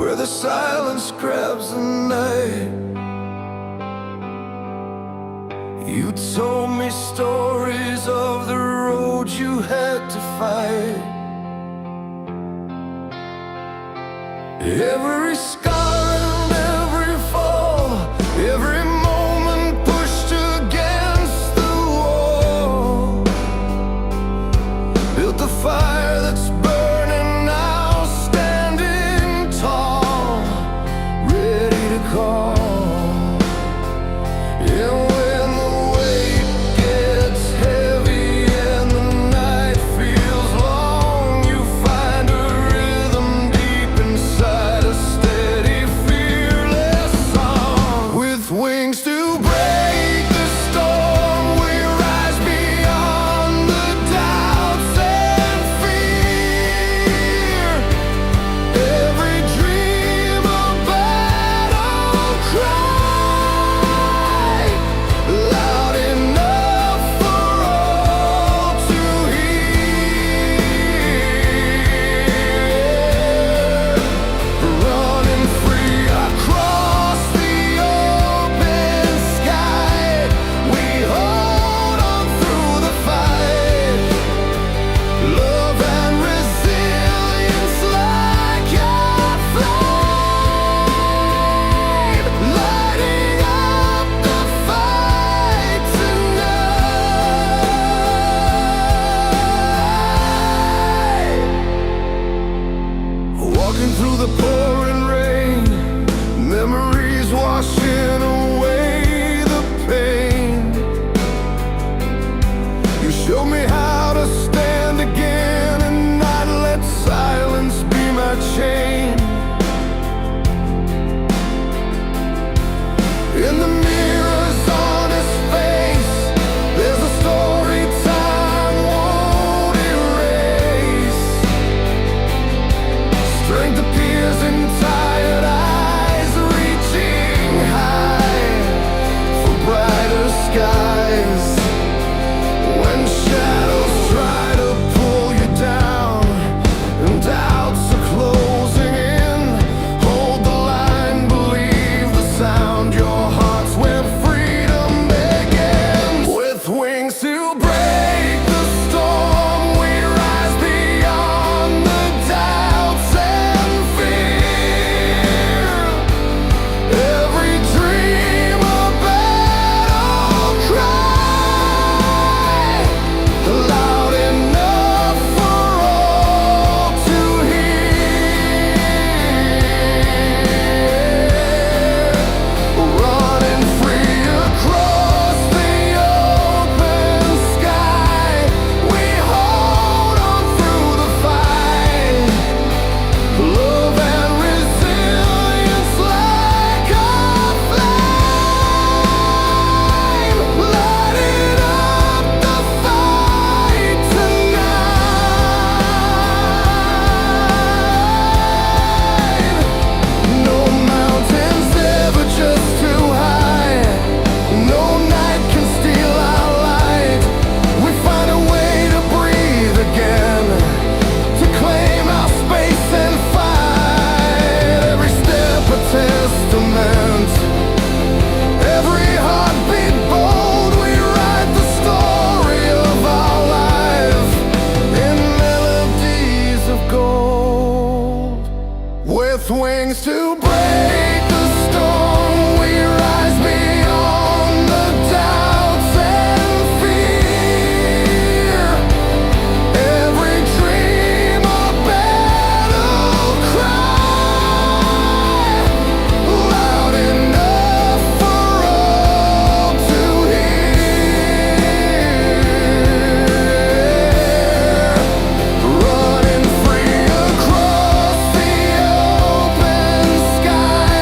where the silence grabs the night. You told me stories of the road you had to fight. Every scar and every fall, every moment pushed against the wall, built the fire that's burning now, standing tall, ready to call. And when the weight gets heavy and the night feels long, you find a rhythm deep inside, a steady, fearless song. With wings to break the storm, we rise beyond the doubts and fear. Every dream a battle cry, loud enough for all to hear. Running free across the open sky, we hold on through the fight. Love and resilience like a flame, lighting up the fight tonight. Walking through the pouring rain, memories washing away the pain. You show me how to stand again and not let silence be my chain. In the mirror's honest face, there's a story time won't erase. Strength appears in tired eyes, reaching high for brighter skies. When shadows try to pull you down and doubts are closing in, hold the line, believe the sound. Your heart's where freedom begins. With wings to break the storm, we rise beyond the doubts and fear. Every dream a battle cry, loud enough for all to hear. Running free across the open sky, we hold on through the fight. Love and resilience like a flame, lighting up the fight tonight. No mountains ever just too high, no night can steal our light. We find a way to breathe again, to claim our space and fight. Every step a testament, every heartbeat bold. We write the story of our life in melodies of gold. With wings to break the storm, we rise beyond the doubts and fear. Every dream a battle cry, loud enough for all to hear. Running free across the open sky,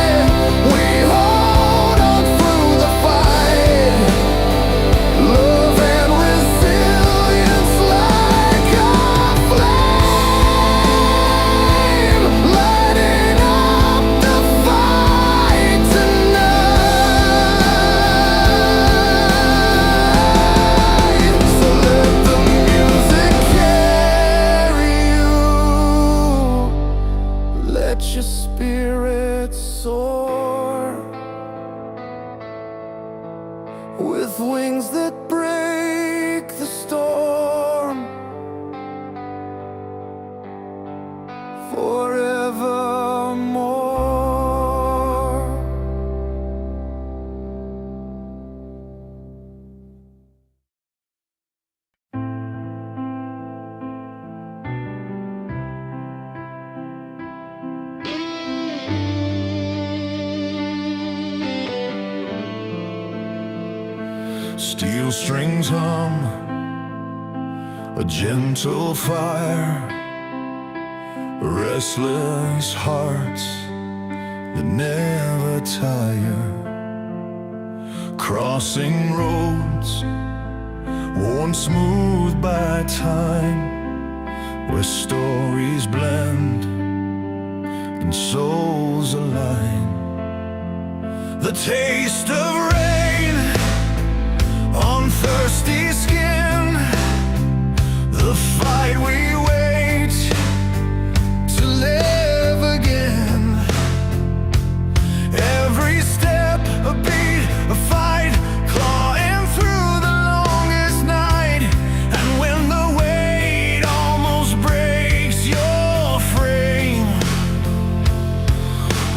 forevermore. Steel strings hum, a gentle fire, restless hearts that never tire, crossing roads worn smooth by time, where stories blend and souls align. The taste of rain on thirsty skin, the fight we wait to live again. Every step a beat, a fight, clawing through the longest night. And when the weight almost breaks your frame,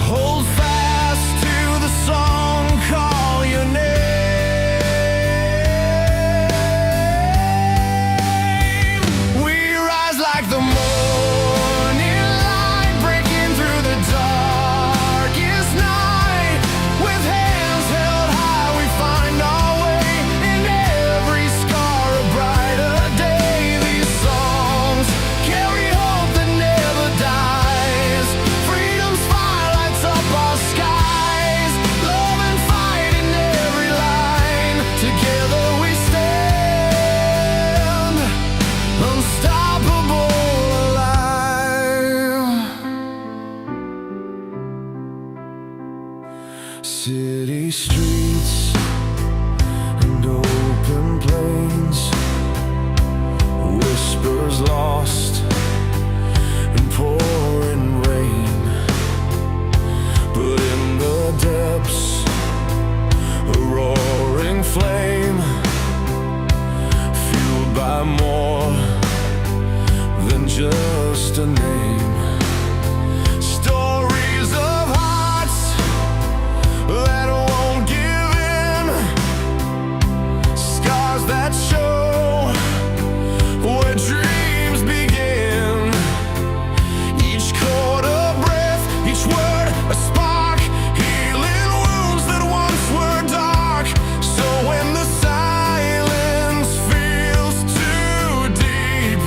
hold fast to the song, call your name. City streets and open plains, whispers lost in pouring rain. But in the depths, a roaring flame, fueled by more than just a name. Stories of hearts that won't give in, scars that show where dreams begin. Each chord a breath, each word a spark, healing wounds that once were dark. So when the silence feels too deep,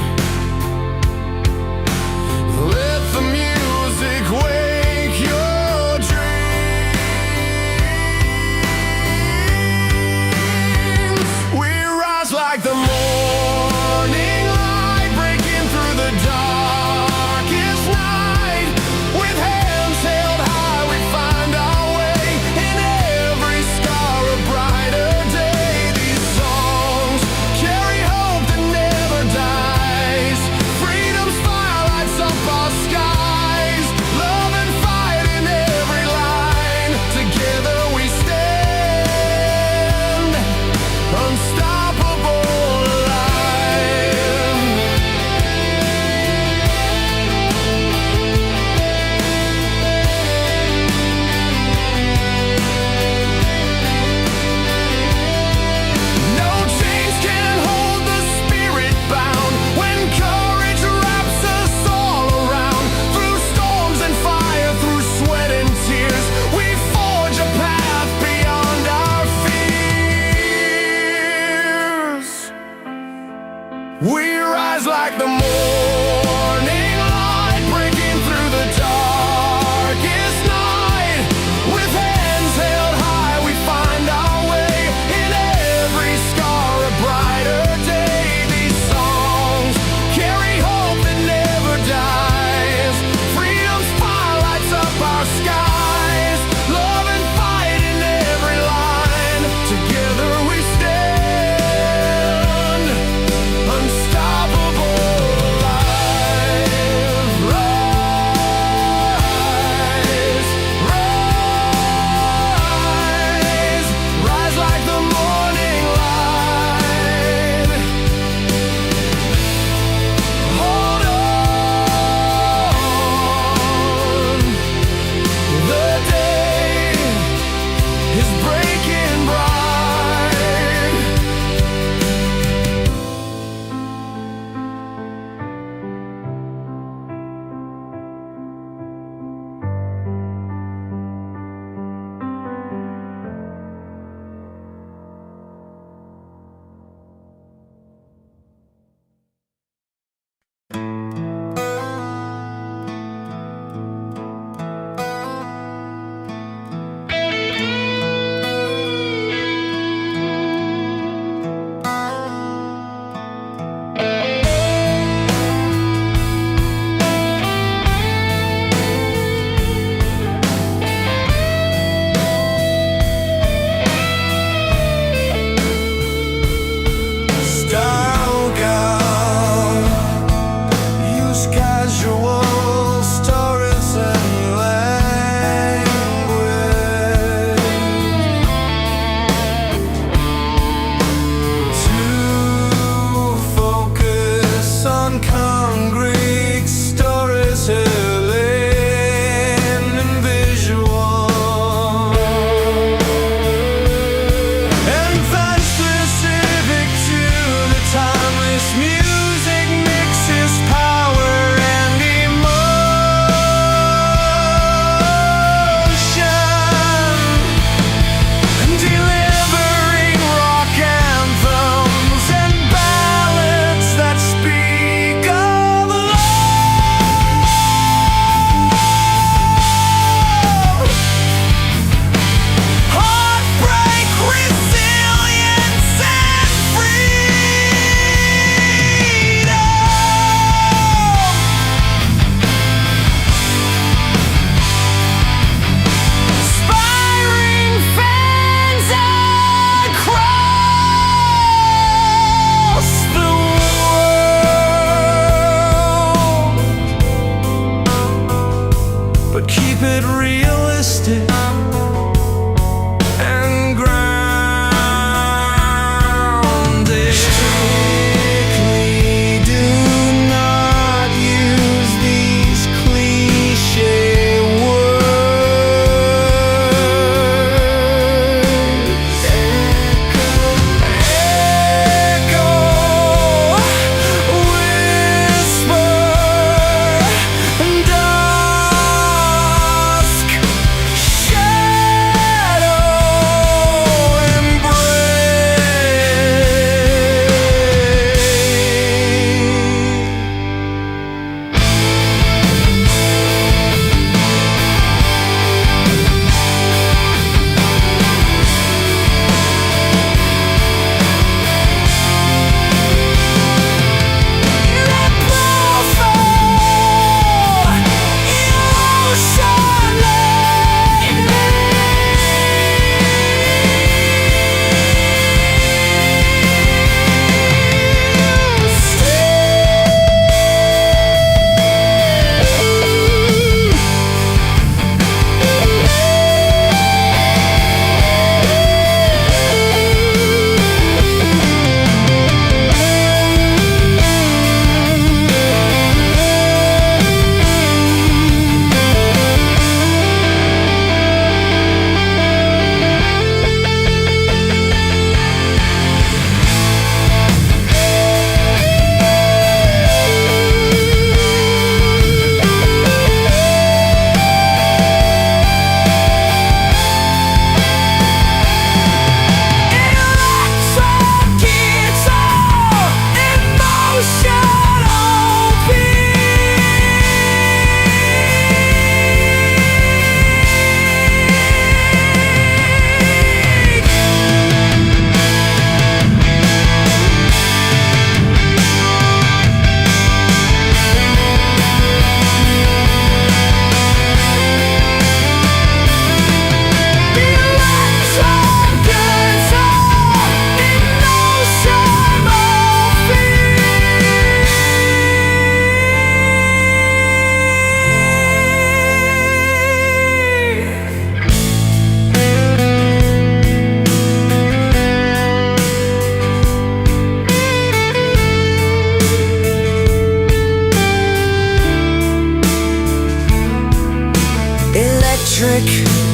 electric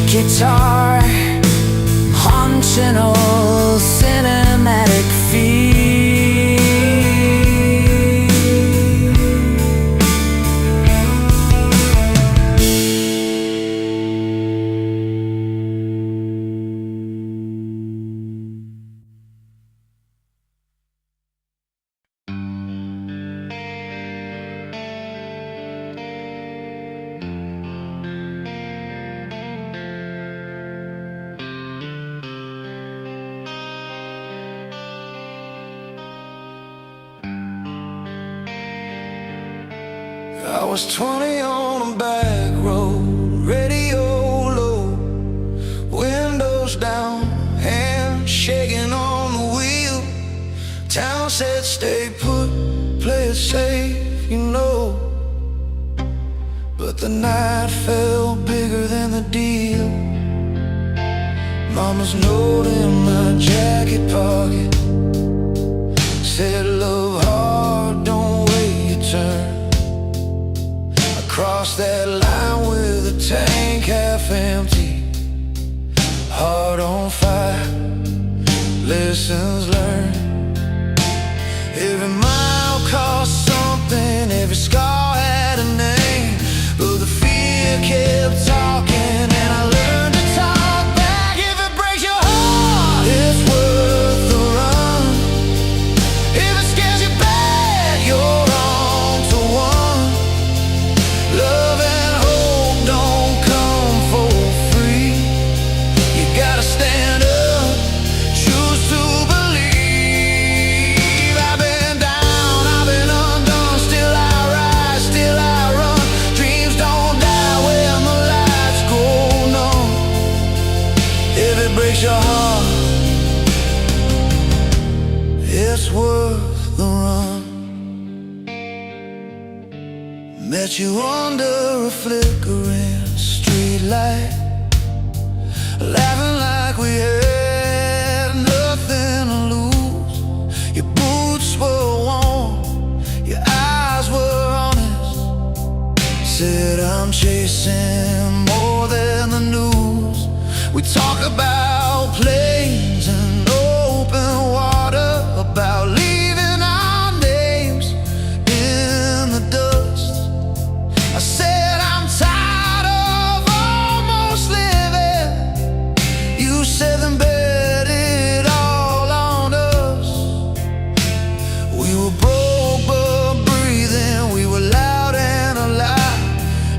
guitar, haunting old cinematic feel. I was 20 on a back road, radio low, windows down, hands shaking on the wheel. Town said stay put, play it safe, you know. But the night felt bigger than the deal. Mama's note in my jacket pocket said love hard, don't wait your turn. Cross that line with a tank half empty, heart on fire, lessons learned. Every mile cost something, every scar had a name, but the fear kept talking and I learned to talk back. If it breaks your heart, it's worth the run. If it scares you bad, you're on to one. Love and hope don't come for free. You gotta stand up, choose to believe. I've been down, I've been undone, still I rise, still I run. Dreams don't die when the lights go numb. If it breaks your heart, it's worth the run. Met you under a flickering street light, laughing like we had nothing to lose. Your boots were warm, your eyes were honest. Said I'm chasing more than the news. We talk about planes and open water, about leaving our names in the dust. I said I'm tired of almost living. You said then bet it all on us. We were broke but breathing, we were loud and alive.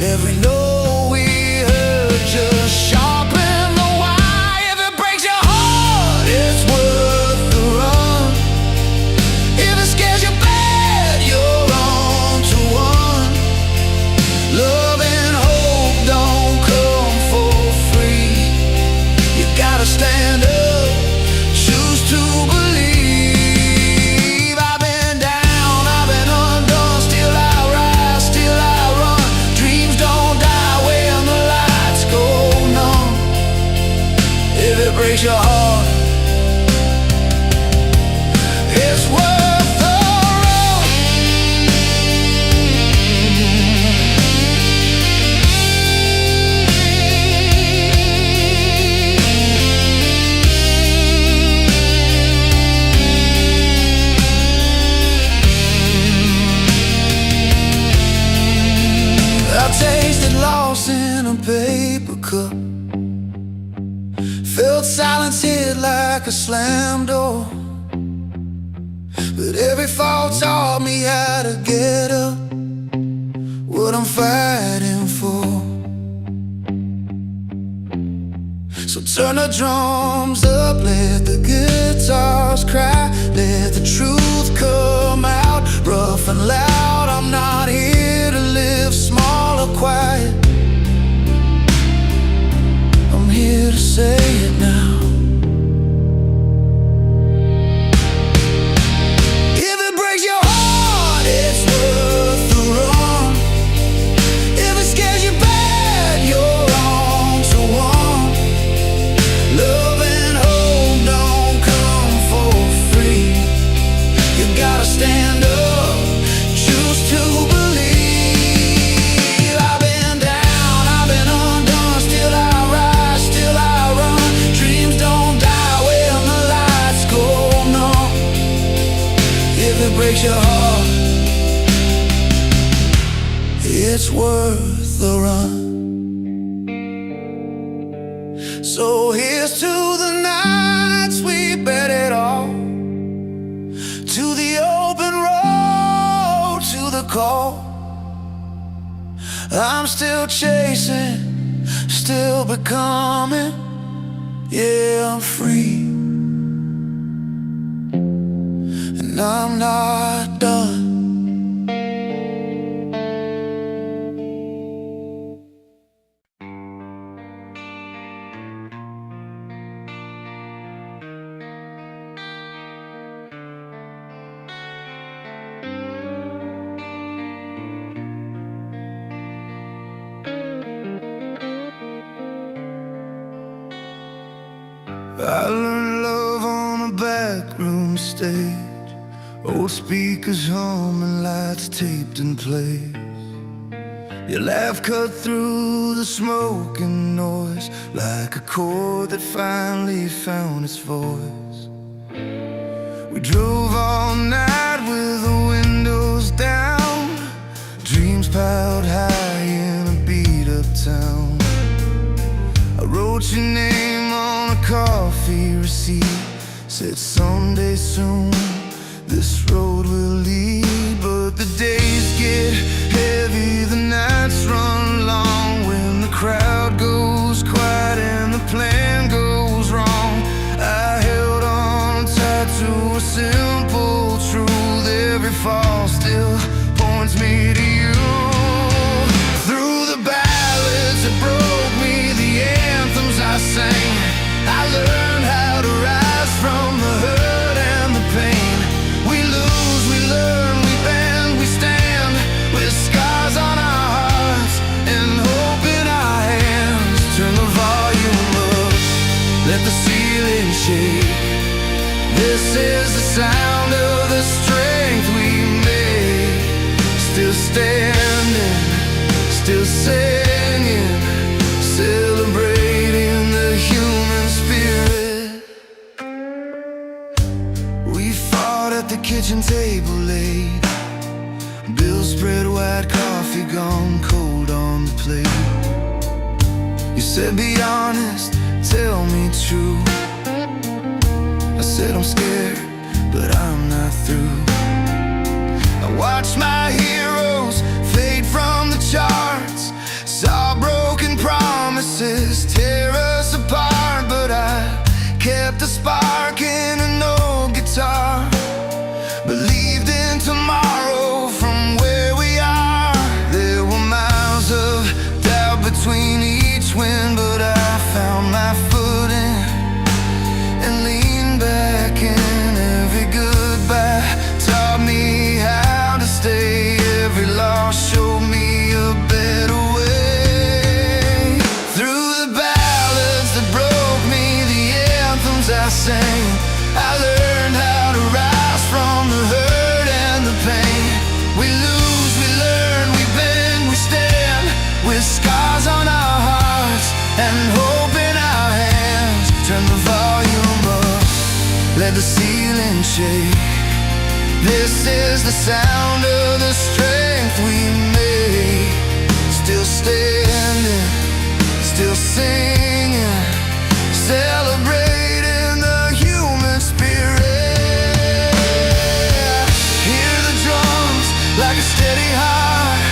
Every note we heard just sharpened the why. If it breaks your heart, it's worth the run. If it scares you bad, you're on to one. Love and hope don't come for free. You gotta stand up, choose to believe. I've been down, I've been undone, still I rise, still I run. Dreams don't die when the lights go numb. If it breaks your heart, it's worth the run. I tasted loss in a paper cup, felt silence hit like a slam door. But every fall taught me how to get up, what I'm fighting for. So turn the drums up, let the guitars cry, let the truth come out, rough and loud. I'm not here to live small or quiet, I'm here to say it now. If it breaks your heart, it's worth the run. If it scares you bad, you're on to one. Love and hope don't come for free. You gotta stand up, choose to believe. it's worth the run. So here's to the nights we bet it all, to the open road, to the call. I'm still chasing, still becoming. Yeah, I'm free, and I'm not done. I learned love on a backroom stage, old speakers humming, lights taped in place. Your laugh cut through the smoke and noise like a chord that finally found its voice. We drove all night with the windows down, dreams piled high in a beat-up town. I wrote your name on a coffee receipt, said someday soon this road will lead. But the days get heavy, the nights run long, when the crowd goes quiet and the plan goes wrong. I held on tight to a simple truth, every fall still points me to you. Through the ballads that broke me, the anthems I sang, I learned how to rise from the hurt and the pain. We lose, we learn, we bend, we stand, with scars on our hearts and hope in our hands. Turn the volume up, let the ceiling shake. This is the sound of the strength we made. Still standing, still singing, celebrating the human spirit. We fought at the kitchen table late, bills spread wide, coffee gone cold on the plate. You said be honest, tell me true. I said I'm scared, but I'm not through. I watched my heroes fade from the charts, saw broken promises tear us apart. But I kept a spark in an old guitar, believed in tomorrow from where we are. There were miles of doubt between each wind, but I found my footing and leaned back in. Every goodbye taught me how to stay, every loss showed me a better way. Through the ballads that broke me, the anthems I sang, I learned how to rise from the hurt and the pain. We lose, we learn, we bend, we stand, with scars on our hearts and hope in our hands. Turn the volume up, let the ceiling shake. This is the sound of the strength we made. Still standing, still singing, celebrating the human spirit. Hear the drums like a steady heart,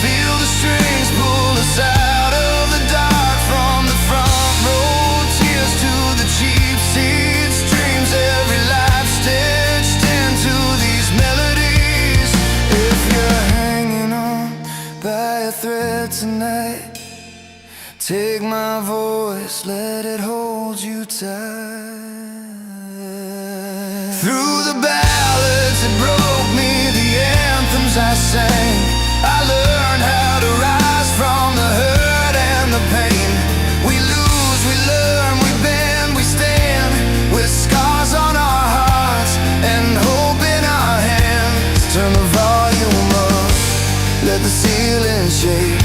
feel the strings pull us out of the dark. From the front row, tears to the cheap seats, dreams every life stitched into these melodies. If you're hanging on by a thread tonight, take my voice, let it hold you tight. Through the ballads that broke me, the anthems I sang, I learned how to rise from the hurt and the pain. We lose, we learn, we bend, we stand, with scars on our hearts and hope in our hands. Turn the volume up, let the ceiling shake.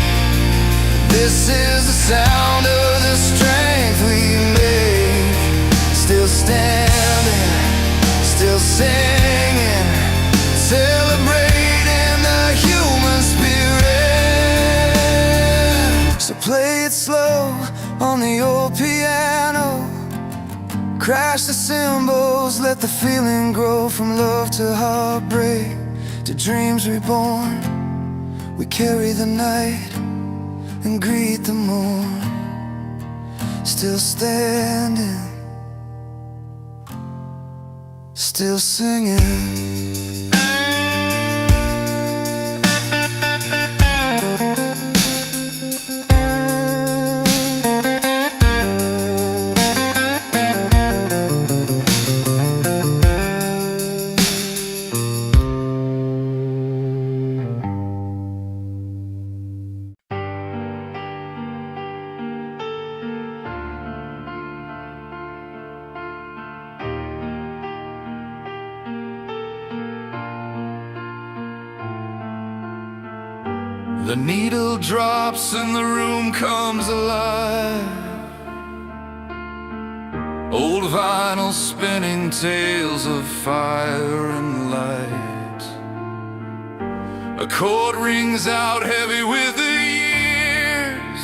This is the sound of the strength we make. Still standing, still singing, celebrating the human spirit. Crash the cymbals, let the feeling grow. From love to heartbreak, to dreams reborn. We carry the night and greet the morn. Still standing, still singing. The needle drops and the room comes alive. Old vinyl spinning tales of fire and light. A chord rings out heavy with the years.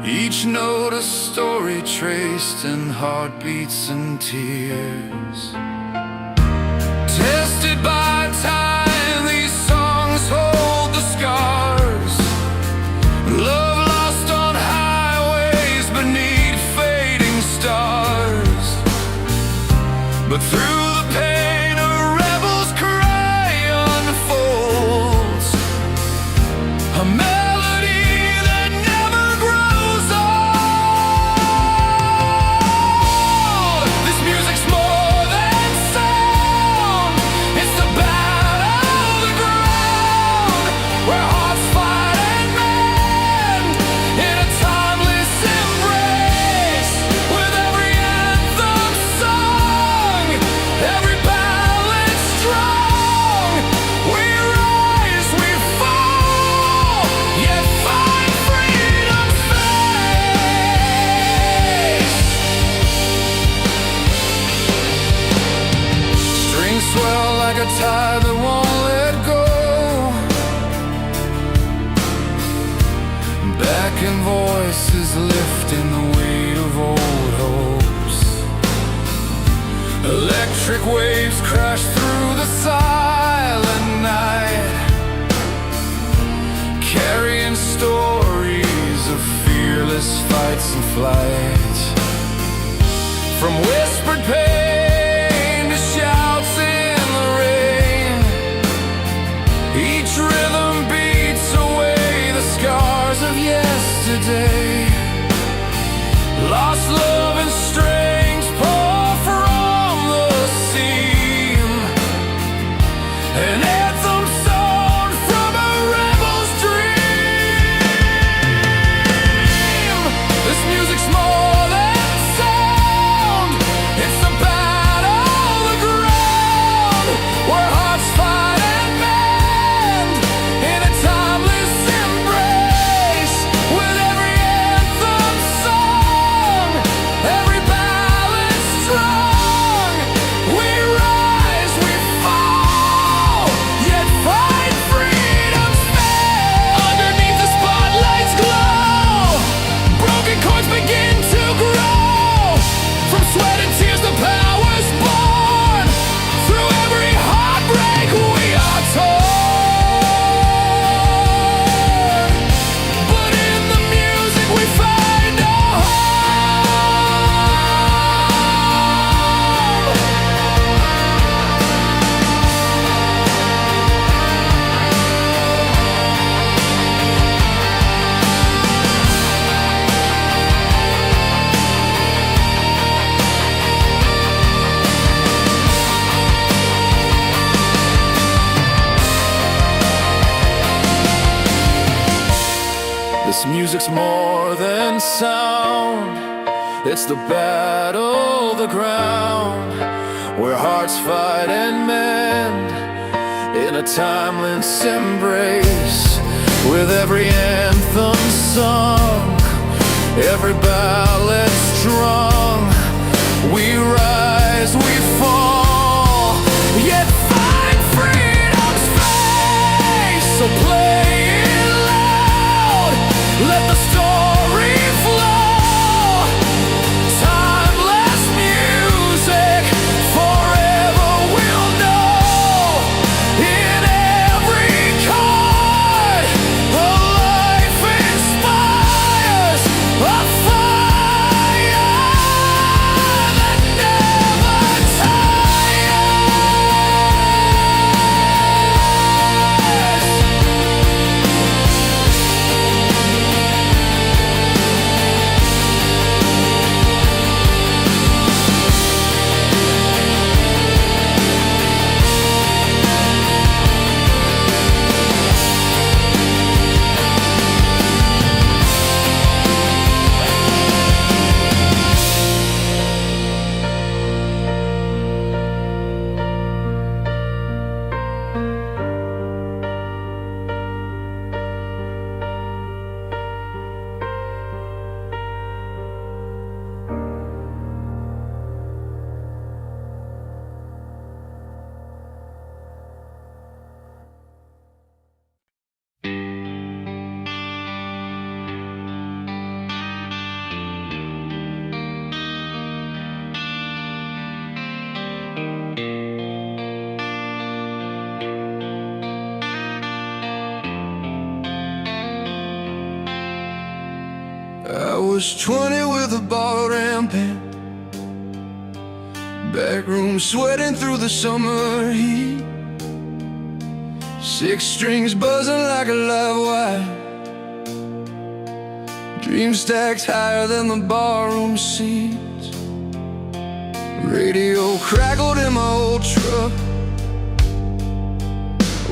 Each note a story traced in heartbeats and tears. Tested by time, these songs hold the scars. Love lost on highways beneath fading stars. But through the pain a rebel's cry unfolds. A melody that never grows old. This music's more than sound. It's the battle of the ground, where hearts fight and mend in a timeless embrace. With every anthem sung, every ballad strong, we rise, we fall, yet find freedom's face. Strings swell like a tide that won't let go. Backing voices lifting the weight of old hopes. Electric waves crash through the silent night, carrying stories of fearless fights and flight. From whispered pain to shouts in the rain, each rhythm beats away the scars of yesterday. Lost love and strength pour from the seam. An anthem sung from a rebel's dream. This music's more than sound. It's the battle of the ground, where hearts fight and mend in a timeless embrace. With every anthem sung, every ballad strong, we rise, we fall, yet find freedom's face. Underneath the spotlight's glow, broken chords begin to grow. From sweat and tears the power's born. Through every heartbreak we are torn. But in the music we find a This music's more than sound. It's the battle, the ground, where hearts fight and mend in a timeless embrace. With every anthem sung, every ballad strung, we rise, we fall, yet find freedom's face. So play it loud, let the story flow. was 20 with a bottle and pen, back room sweating through the summer heat, 6 strings buzzing like a live wire, dreams stacked higher than the barroom seats. Radio crackled in my old truck,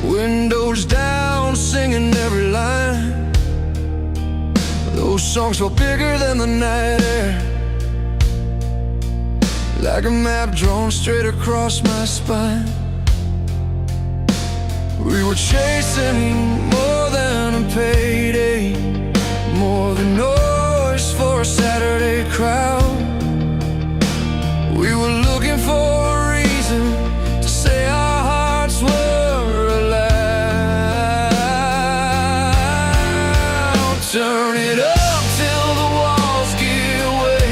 windows down, singing every line. Those songs felt bigger than the night air, like a map drawn straight across my spine. We were chasing more than a payday, more than noise for a Saturday crowd. We were looking for a reason to say our hearts were alive. Turn it up till the walls give way,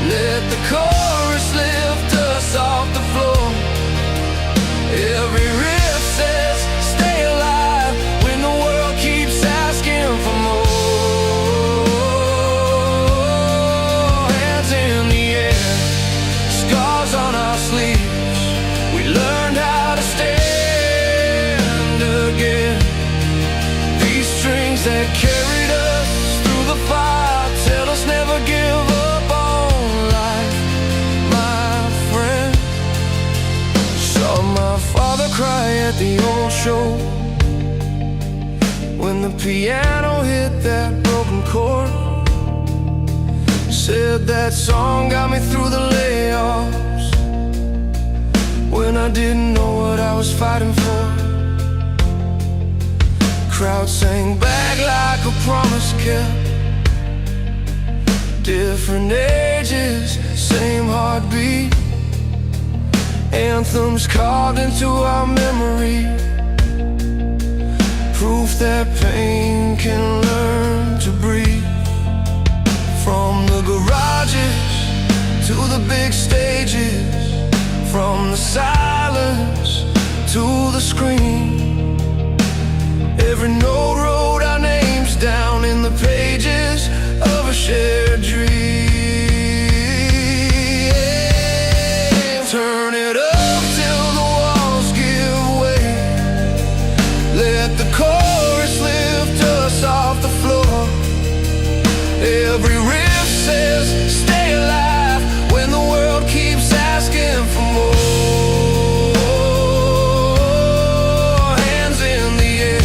let the chorus lift us off the floor. Every riff says stay alive when the world keeps asking for more. Hands in the air, scars on our sleeves, we learned how to stand again. These strings that carried us through the fire tell us never give up on life, my friend. Saw my father cry at the old show when the piano hit that broken chord. Said that song got me through the layoffs when I didn't know what I was fighting for. Crowd sang back like a promise kept, different ages, same heartbeat, anthems carved into our memory, proof that pain can learn to breathe. From the garages to the big stages, from the silence to the screen, every note wrote our names down in the pages of a shared dream. Turn it up till the walls give way, let the chorus lift us off the floor. Every riff says stay alive when the world keeps asking for more. Hands in the air,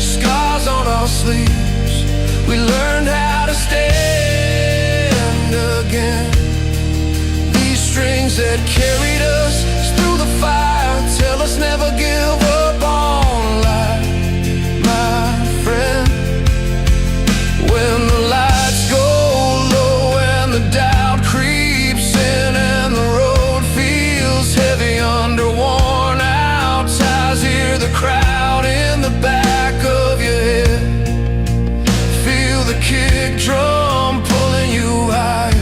scars on our sleeves, we learned how to stand again. These strings that carried us through the fire tell us never give up on life, my friend. When the lights go low and the doubt creeps in and the road feels heavy under worn out tires, hear the crowd in the back of your head, feel the kick drum pulling you higher.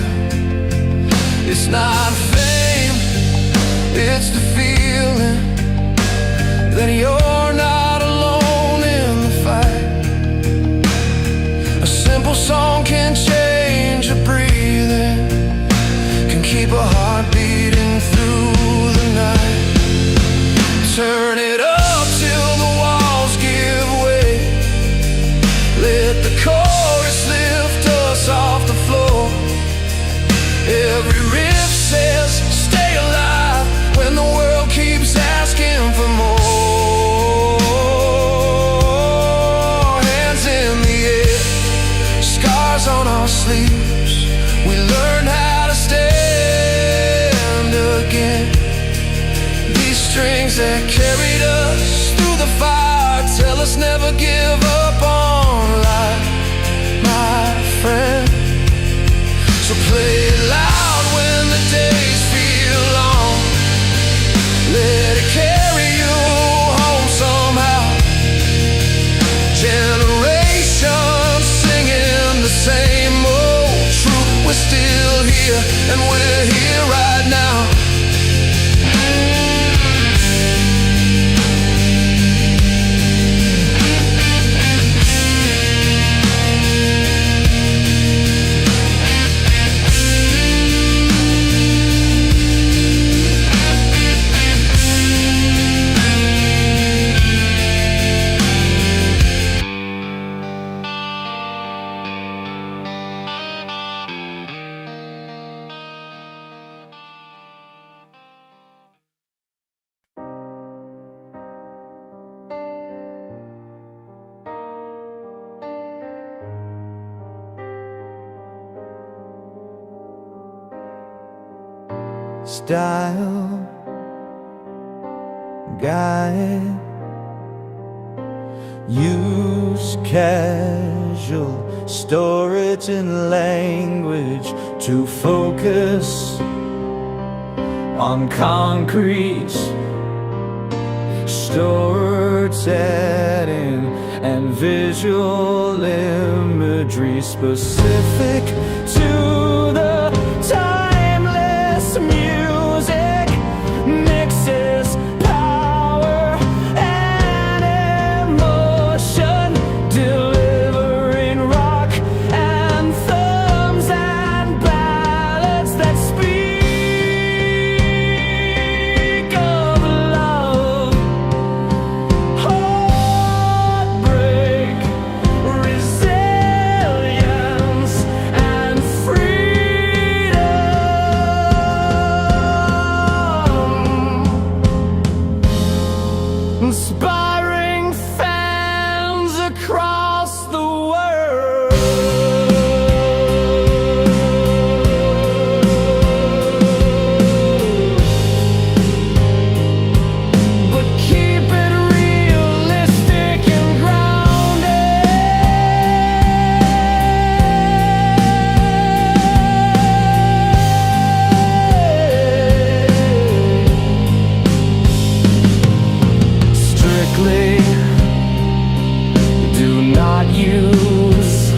It's not fame, it's the feeling that you're not alone in the fight. A simple song can change a breathing, can keep a heart beating through the night. Turn it up till the walls give way, let the chorus lift us off the floor. Every riff says stay alive when the world keeps asking for more. Hands in the air, scars on our sleeves, we learn how to stand again. These strings that carried us through the fire tell us never give up on life, my friend. So play it loud when the days feel long, let it carry you home somehow. Generations singing the same old truth, we're still here and we're here right now. style guide. Use casual storage and language to focus on concrete storytelling and visual imagery specific to the timeless music mixes power and emotion, delivering rock anthems and ballads that speak of love, heartbreak, resilience, and freedom, inspiring fans across the world. But keep it realistic and grounded. Strictly do not use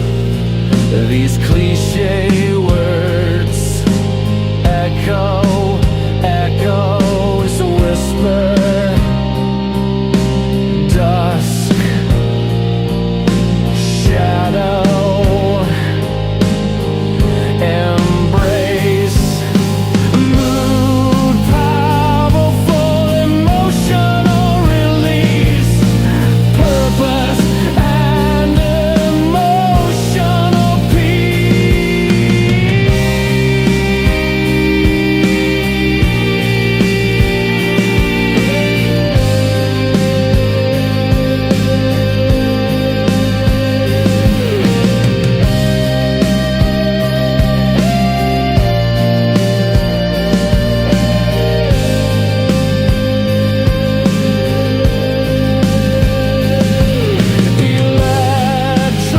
these cliche words. Echoes whisper, dusk, shadow, embrace, mood, powerful, emotional release, purpose, and emotional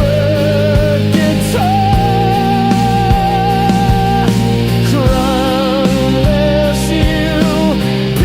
electric guitar, drumless you be.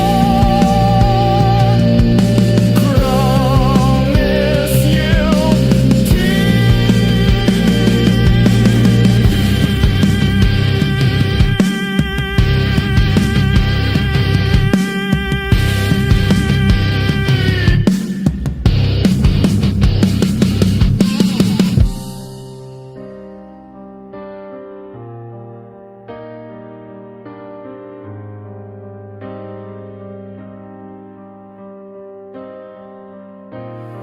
Electric guitar, promise you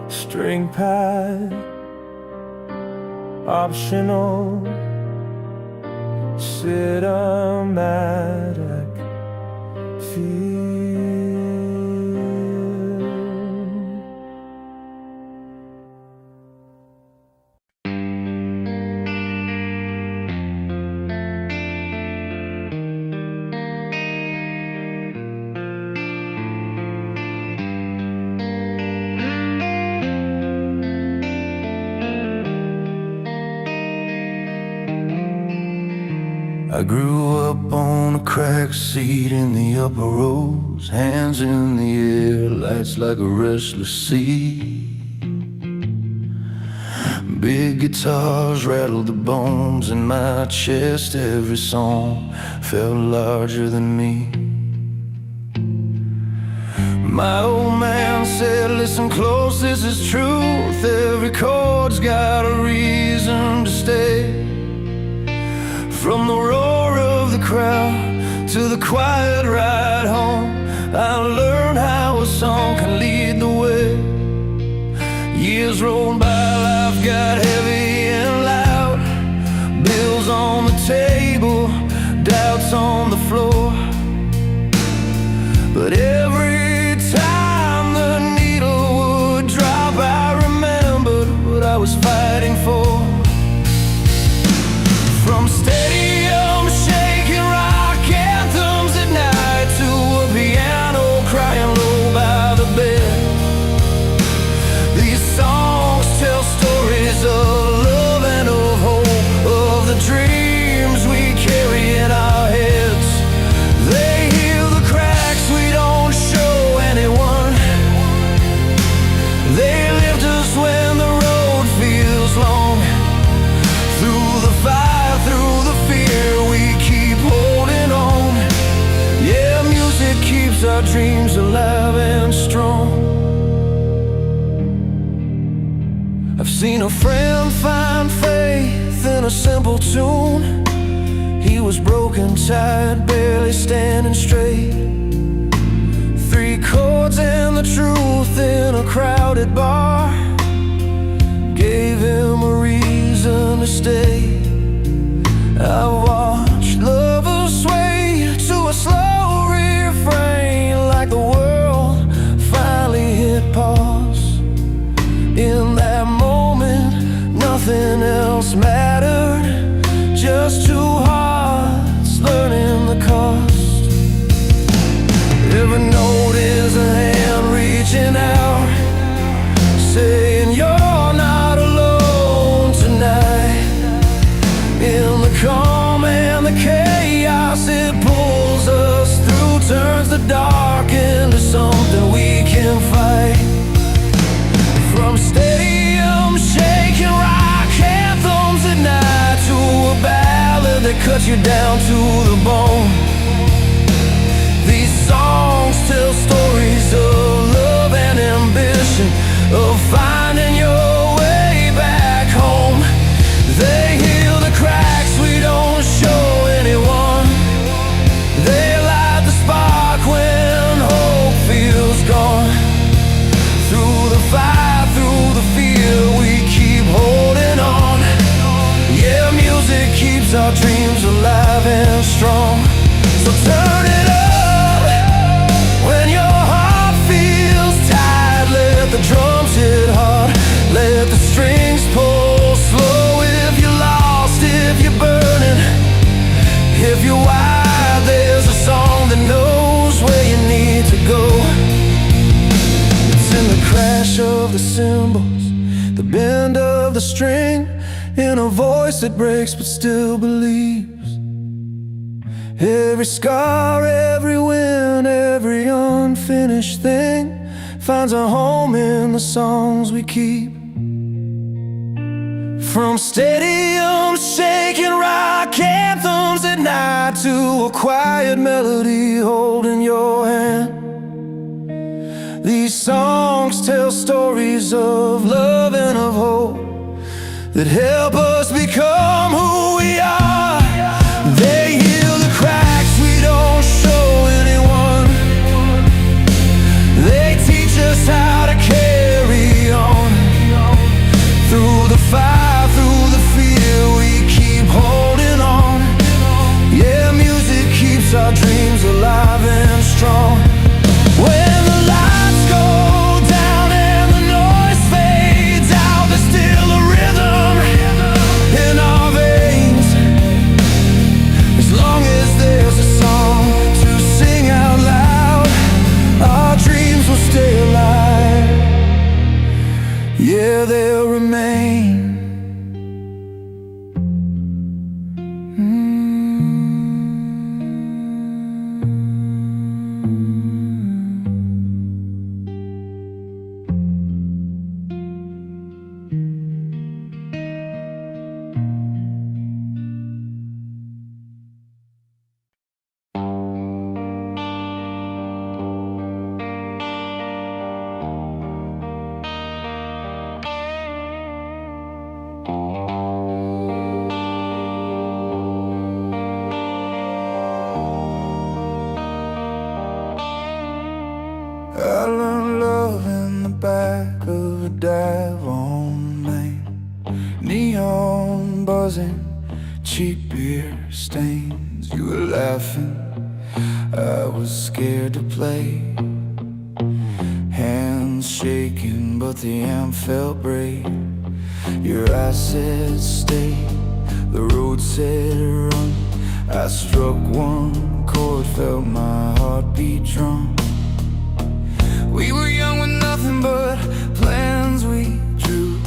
string pad, optional, cinematic feel. I grew up on a cracked seat in the upper rows, hands in the air, lights like a restless sea. Big guitars rattled the bones in my chest. Every song felt larger than me. My old man said, listen close, this is truth. Every chord's got a reason to stay. From the roar of the crowd to the quiet ride home, I learned how a song can lead the way. Years rolled by, life got heavy and loud. Bills on the table, doubts on the floor. But every time the needle would drop, I remembered what I was fighting for. From stadium shaking rock anthems at night to a piano crying low by the bed, these songs tell stories of love and of hope, of the dreams we carry in our heads. They heal the cracks we don't show anyone. They lift us when the road feels long. Through the fire, through the fear, we keep holding on. Yeah, music keeps our dreams alive and strong. I've seen a friend find faith in a simple tune. He was broken, tired, barely standing straight. 3 chords and the truth in a crowded bar gave him a reason to stay. I watched lovers sway to a slow refrain, like the world finally hit pause. In that moment, nothing else mattered, just 2 hearts learning the cost. Every note is a hand reaching out, saying you're not alone tonight. In the calm and the chaos, it pulls us through, turns the dark into something we can fight. From stadium shaking rock anthems at night to a ballad that cuts you down to the bone, these songs tell stories of love and ambition, of finding your way back home. They heal the cracks we don't show anyone. They light the spark when hope feels gone. Through the fire, through the fear, we keep holding on. Yeah, music keeps our dreams alive and strong. So turn it up when your heart feels tired. Let the drums hit hard, let the strings pull slow. If you're lost, if you're burning, if you're wild, there's a song that knows where you need to go. It's in the crash of the cymbals, the bend of the string, in a voice that breaks but still believes. Every scar, every win, every unfinished thing finds a home in the songs we keep. From stadiums shaking rock anthems at night to a quiet melody holding your hand, these songs tell stories of love and of hope that help us become who we are. They heal the cracks we don't show anyone. They teach us how to carry on. Through the fire, through the fear, we keep holding on. Yeah, music keeps our dreams alive and strong. When the lights go down and the noise fades out, there's still a rhythm in our veins. cheap beer stains. You were laughing, I was scared to play. Hands shaking, but the amp felt brave. Your eyes said stay, the road said run. I struck one chord, felt my heartbeat drum. We were young with nothing but plans we drew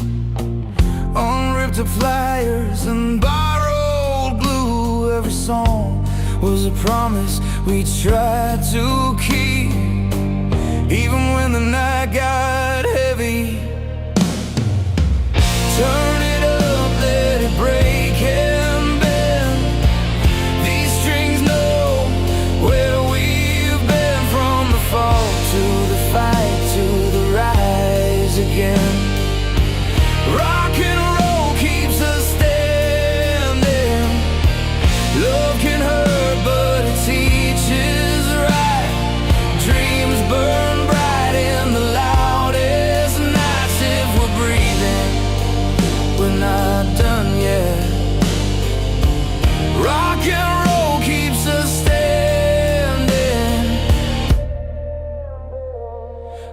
on ripped up flyers and borrowed glue. Every song was a promise we tried to keep, even when the night got heavy. Turn it up, let it break and bend. These strings know where we've been, from the fall to the fight to the rise again. Rock and roll keeps us standing. Love can hurt, but it teaches right. Dreams burn bright in the loudest nights. If we're breathing, we're not done yet. Rock and roll keeps us standing.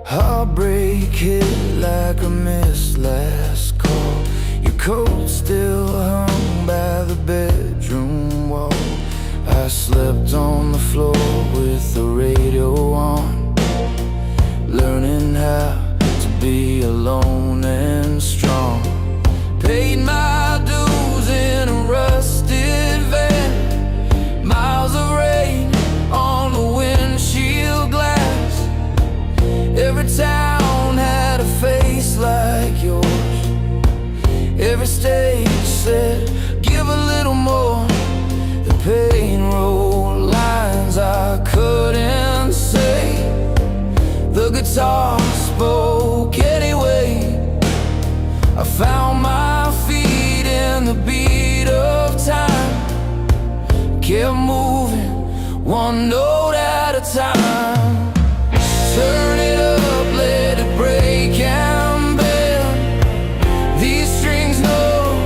Heartbreak hit like a missed last call. Your coat still hung by the bedroom wall. I slept on the floor with the radio on, learning how to be alone and strong. Paid my dues in a rusted van, miles of rain on the windshield glass. Every town had a face like yours. Every stage said, give a little more. The pain wrote lines I couldn't say. The guitar spoke anyway. I found my feet in the beat of time, kept moving one note at a time. Turn it up, let it break and bend. These strings know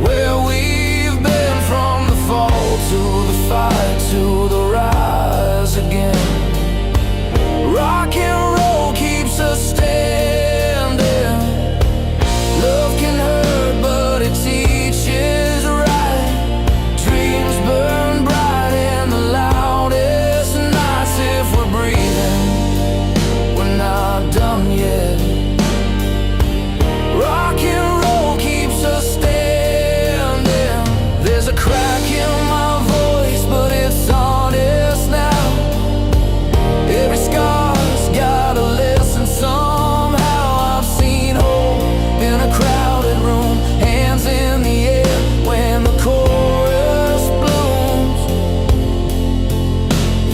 where we've been, from the fall to the fight to the rise again. Rock and roll keeps us standing. Love can hurt, but it teaches right. Dreams burn bright in the loudest nights. If we're breathing, we're not done yet. Rock and roll keeps us standing. There's a crack in my voice, but it's honest now. Every scar's got a lesson somehow. I've seen hope in a crowded room, hands in the air when the chorus blooms.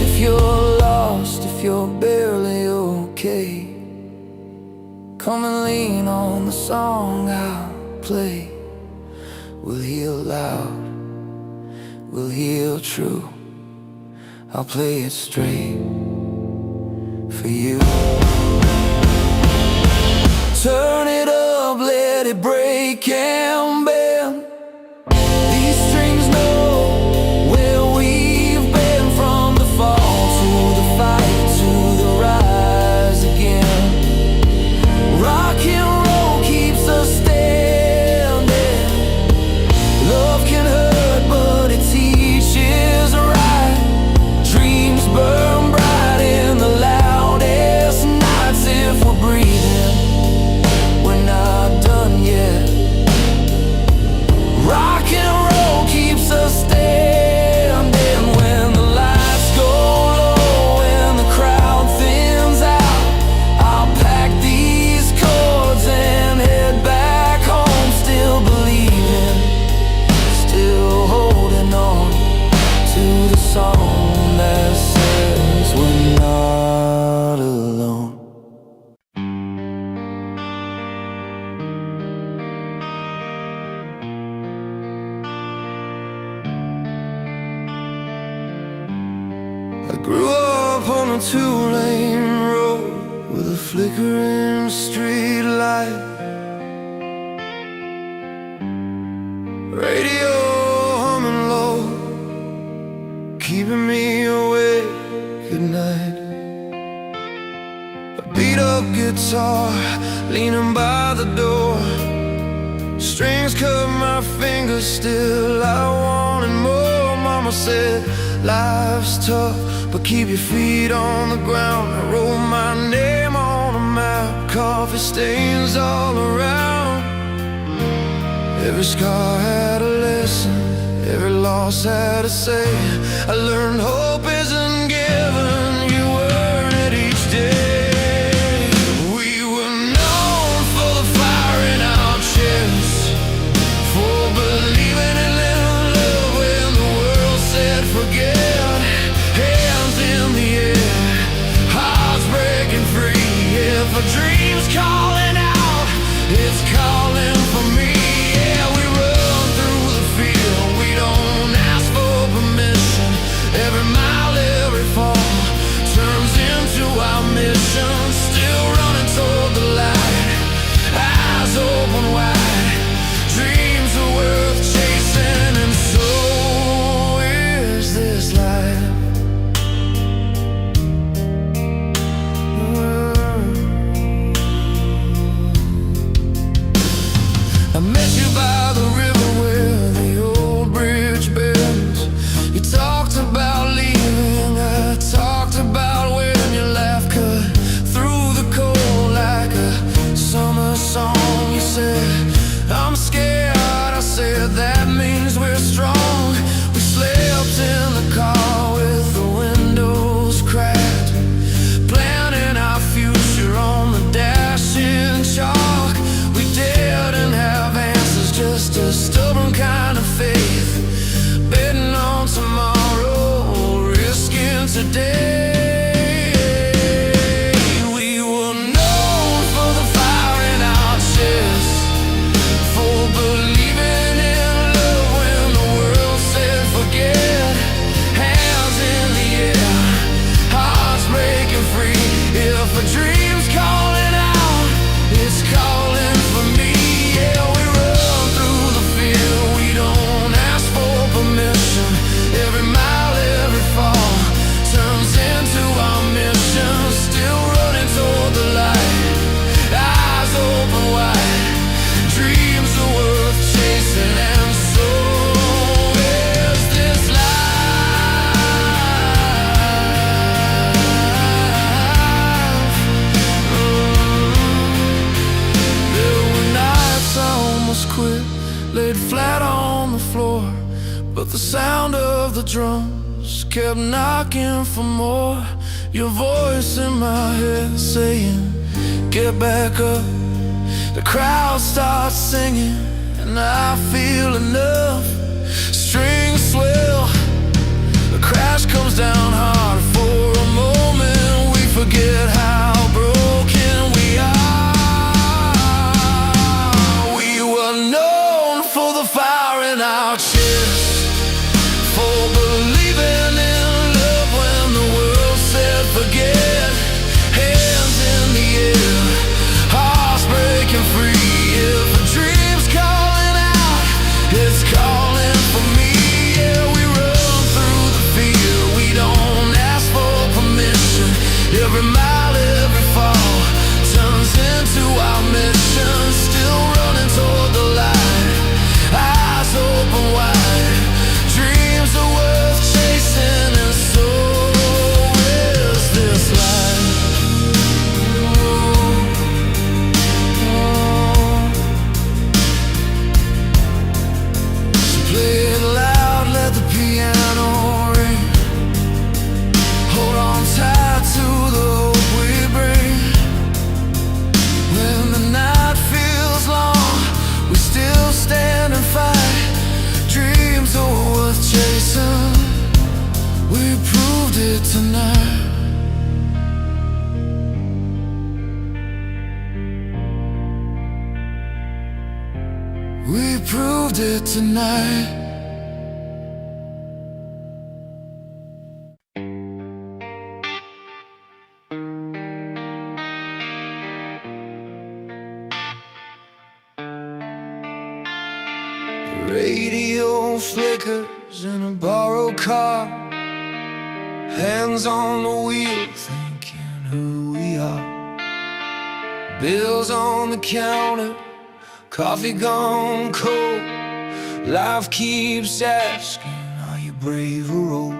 If you're lost, if you're barely okay, come and lean on the song I'll play. We'll heal loud, we'll heal true. I'll play it straight for you. Turn it up, let it break and bend. These strings know where we've been, from the fall to the fight to the rise again. Rock and roll keeps us standing. Love can hurt, but it teaches right. Dreams burn bright in the loudest nights. If we're breathing, we're not done yet. Rock and roll keeps us standing. When the lights go low and the crowd thins out, I'll pack these chords and head back home. Still believing, still holding on to the song that says we're not alone. I grew up on a two-lane road with a flickering street light. Radio humming low keeping me awake at night. A beat up guitar leaning by the door, strings cut my fingers, still I wanted more. Mama said life's tough, but keep your feet on the ground. I wrote my name on a map, coffee stains all around. Every scar had a lesson, every loss had a say. I learned hope isn't given, you earn it each day. We were known for the fire in our chests, for believing in little love when the world said forget. Hands in the air, hearts breaking free. If a dream's calling out, it's calling for me. Yeah, we run through the field, we don't ask for permission. Every mile, every fall turns into our mission. Still running toward the light, eyes open wide. Dreams are worth chasing, and so is this life. I met you by the river where the old bridge bends. You talked about leaving, I talked about when your laugh cut through the cold like a summer song. You said, I'm scared, I said, that means we're strong. We slept in the car with the windows cracked, planning our future on the dash in chalk. We didn't have answers, just a stubborn kind of faith, betting on tomorrow, risking today. We were known for the fire in our chests, for believing in love when the world said forget. Hands in the air, hearts breaking free. If a dream's calling out, it's calling for me. Yeah, we run through the field, we don't ask for permission. Every mile, every fall turns into our mission. Still running toward the light, eyes open wide. Dreams are worth chasing, and so is this life. There were nights I almost quit, laid flat on the floor, but the sound of the drums kept knocking for more. Your voice in my head saying, get back up. The crowd starts singing, and I feel enough. Strings swell, the crash comes down hard. For a moment we forget how broken we are. We were known for the fire in our chests, for believing in love when the world said forget. Hands in the air, hearts breaking free. If a dream's calling out, it's calling for me. Yeah, we run through the field, we don't ask for permission. Every mile, every fall turns into our mission. Still running toward the light, eyes open wide. Dreams are worth chasing, and so is this life. So play it loud, let the piano ring. Hold on tight to the hope we bring. When the night feels long, we still stand and fight. Dreams are worth chasing, we proved it tonight. We proved it tonight. The radio flickers in a borrowed car. Hands on the wheel, thinking who we are. Bills on the counter, coffee gone cold. Life keeps asking, are you brave or old?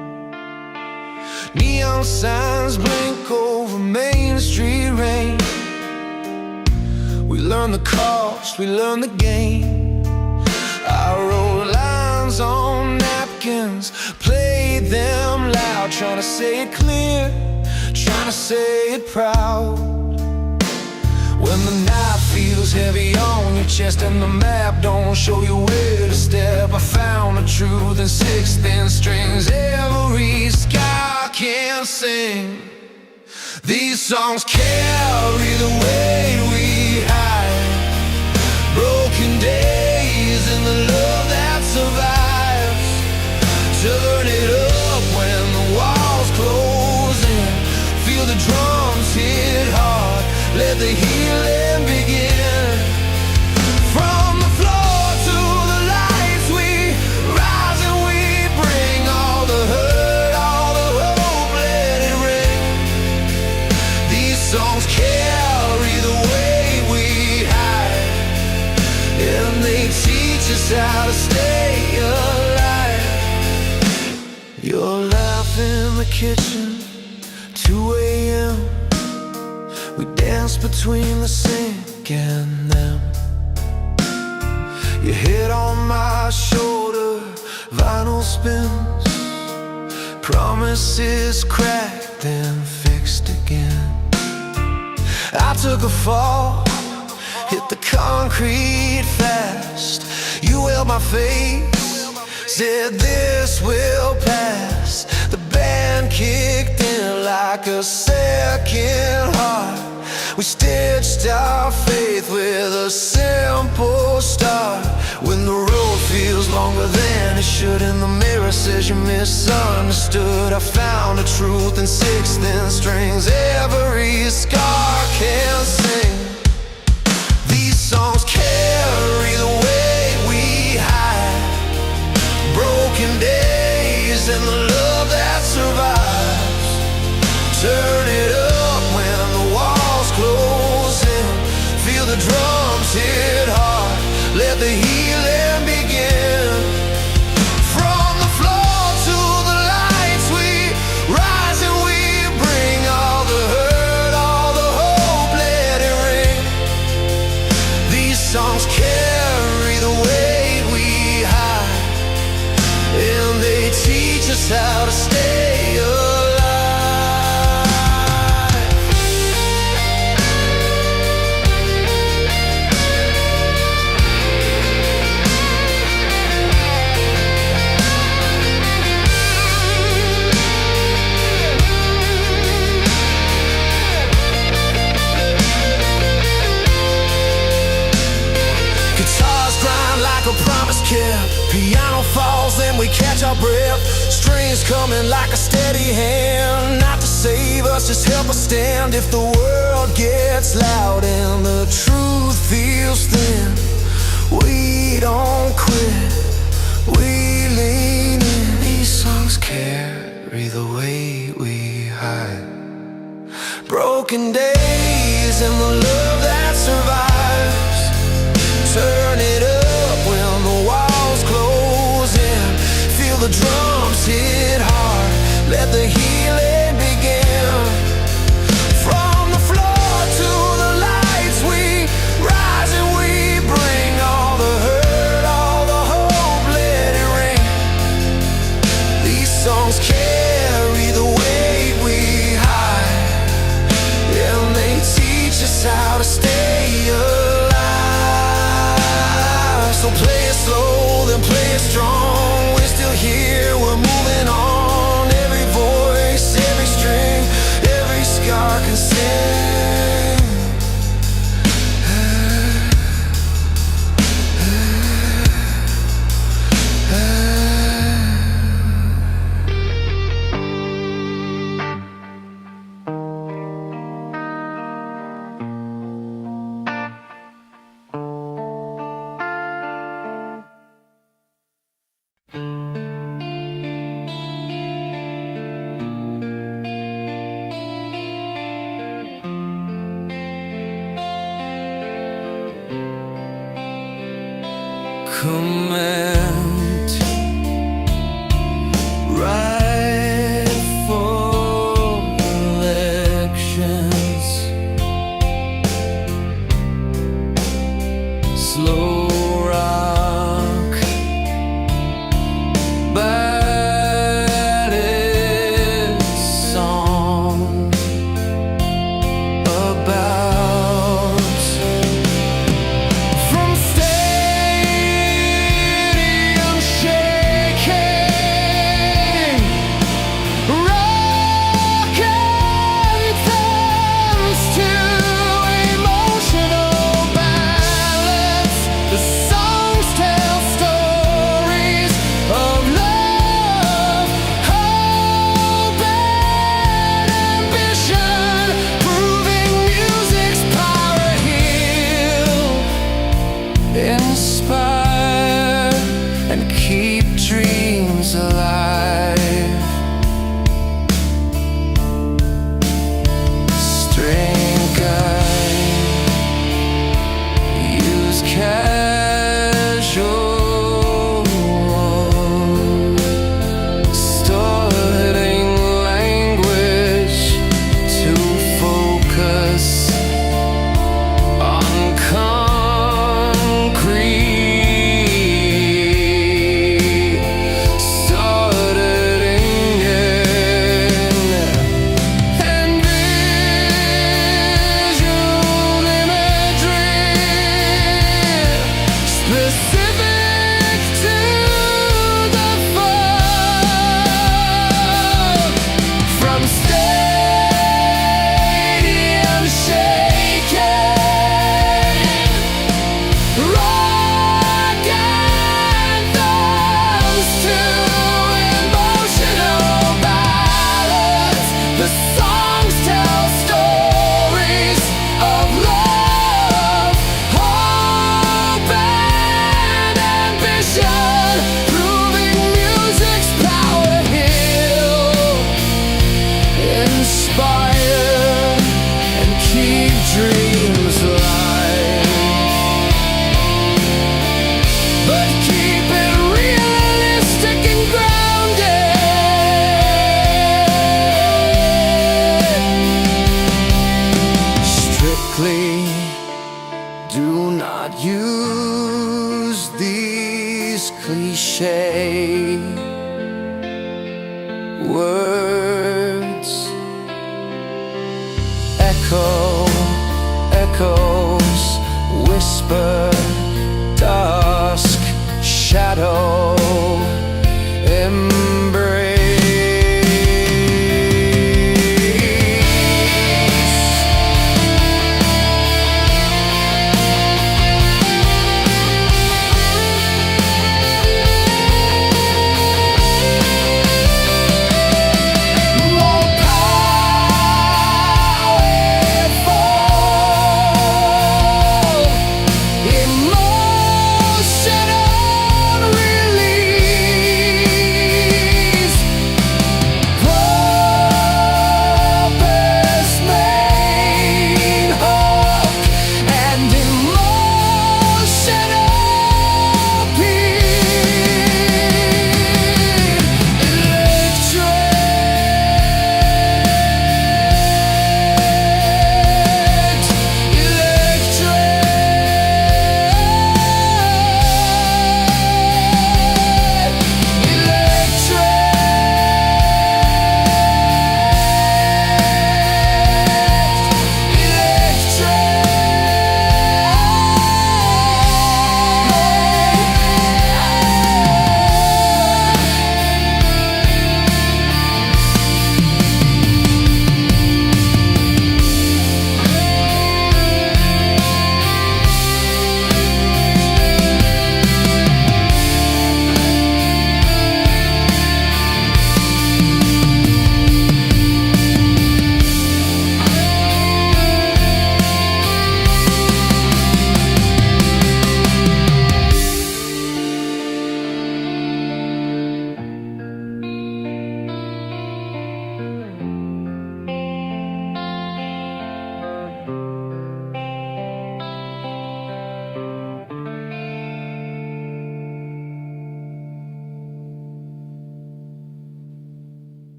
Neon signs blink over Main Street rain. We learn the cost, we learn the game. I wrote lines on napkins, played them loud, trying to say it clear, trying to say it proud. When the night feels heavy on your chest and the map don't show you where to step, I found the truth in six thin strings. Every sky can sing. These songs carry the weight we hide. Broken days and the love that survives. Turn it up when the walls close in. Feel the drums hit hard. Let the healing begin. From the floor to the lights we rise and we bring all the hurt, all the hope, let it ring. These songs carry the weight we hide, and they teach us how to stay alive. Your laugh in the kitchen, 2 a.m. We dance between the sink and them. Your head on my shoulder, vinyl spins. Promises cracked then fixed again. I took a fall, hit the concrete fast. You held my face, said this will pass. The band kicked in like a second heart. We stitched our faith with a simple start. When the road feels longer than it should and the mirror says you misunderstood, I found the truth in six thin strings. Every scar can sing. These songs carry the weight we hide. Broken days and the love that survives. Turn it up when the walls close in. Feel the drums hit hard. Let the healing begin. From the floor to the lights we rise and we bring all the hurt, all the hope, let it ring. These songs carry the weight we hide, and they teach us how to stay alive. Piano falls, then we catch our breath. Strings coming like a steady hand, not to save us, just help us stand. If the world gets loud and the truth feels thin, we don't quit, we lean in. These songs carry the weight we hide. Broken days and the love that survives. Turn it up when the walls close in. Feel the drums hit hard. Let the healing begin. From the floor to the lights we rise and we bring all the hurt, all the hope, let it ring. These songs carry the weight we hide, and they teach us how to stay alive. So play it slow, then play it strong. We're still here, we're moving on. Every voice, every string, every scar can sing. comment, rightful elections, slow rock, ballads song about from stadium shaking, rock anthems to emotional ballads. The songs tell stories of love, hope, and ambition, proving music's power. Heal, inspire, and keep dreams alive. String guide, use casual, starting language to focus on concrete, started and visual imagery specific to the fun. From stadium shaking, rock anthems to emotional ballads. The songs tell stories of love, hope, and ambition, proving music's power. Heal, inspire, and keep dreams alive. But keep it realistic and grounded. Strictly do not use these cliché words. Echoes, whisper, dusk, shadow, more powerful in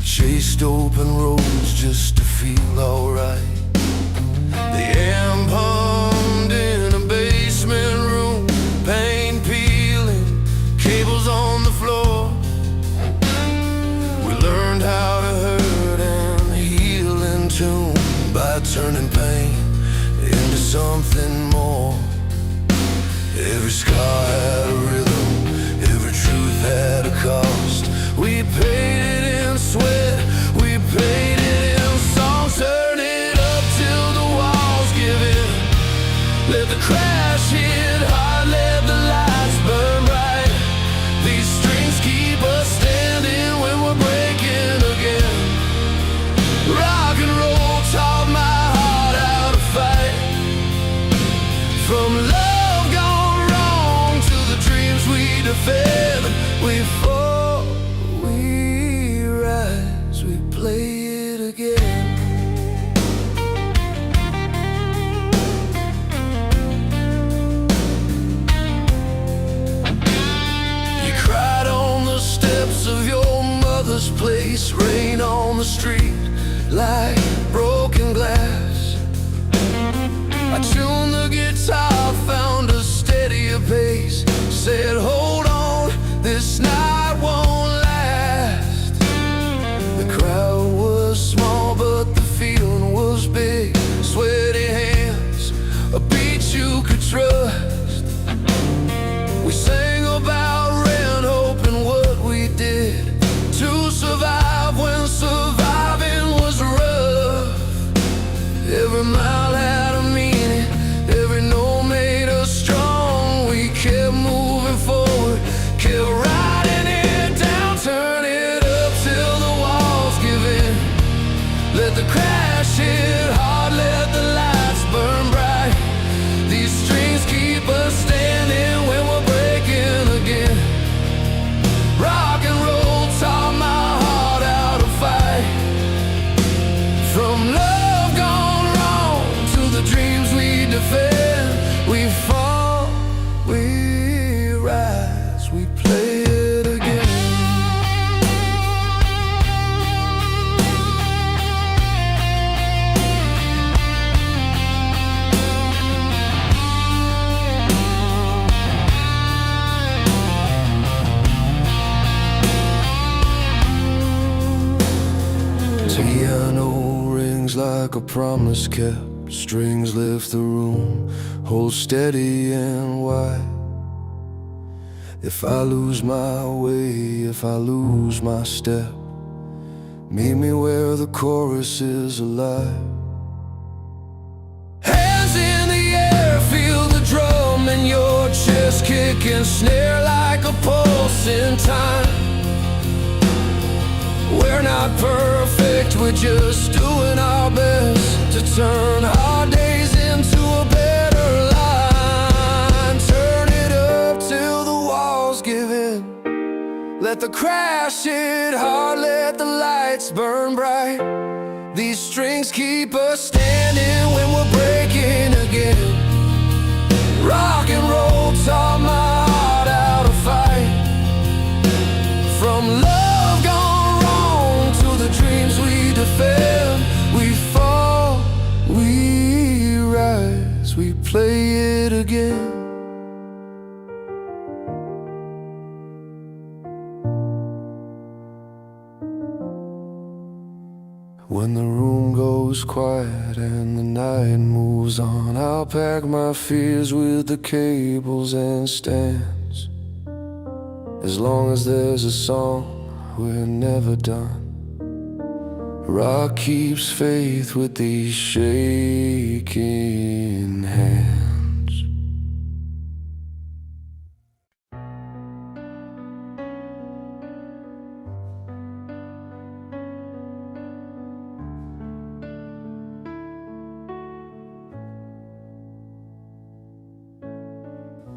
chased open roads just to feel alright. The amp hummed in a basement room, paint peeling, cables on the floor. We learned how to hurt and heal in tune by turning pain into something more. Every scar had a rhythm, every truth had a cost. We paid it in sweat, we paid it in songs. Turn it up till the walls give in. Let the crash hit hard, let the lights burn bright. These strings keep us standing when we're breaking again. Rock and roll taught my heart how to fight. From love gone wrong to the dreams we defend. We fall, we rise, we play it again. You cried on the steps of your mother's place, rain on the street like broken glass. I tuned the guitar, found a steadier pace, said hold on, this night won't last. The crowd was small but the feeling was big. Sweaty hands, a beat you could trust. We sang about rent, hoping what we did to survive when surviving was rough. Every mile had a meaning, every note made us strong. We kept moving forward, kept riding it down. Turn it up till the walls give in. Let the crash hit hard, let the lights burn bright. These strings keep us standing when we're breaking again. Rock and roll taught my heart how to fight. From love gone wrong to the dreams we defend. We fall, we rise, we play it again. Piano rings like a promise kept. Strings lift the room, hold steady and wide. If I lose my way, if I lose my step, meet me where the chorus is alive. Hands in the air, feel the drum in your chest, kick and snare like a pulse in time. We're not perfect, we're just doing our best to turn hard days into a better line. Turn it up till the walls give in. Let the crash hit hard, let the lights burn bright. These strings keep us standing when we're breaking again. Rock and roll taught my heart how to fight. From love gone wrong to the dreams we defend. We fall, we rise, we play it again. When the room goes quiet and the night moves on, I'll pack my fears with the cables and stands. As long as there's a song, we're never done. Rock keeps faith with these shaking hands.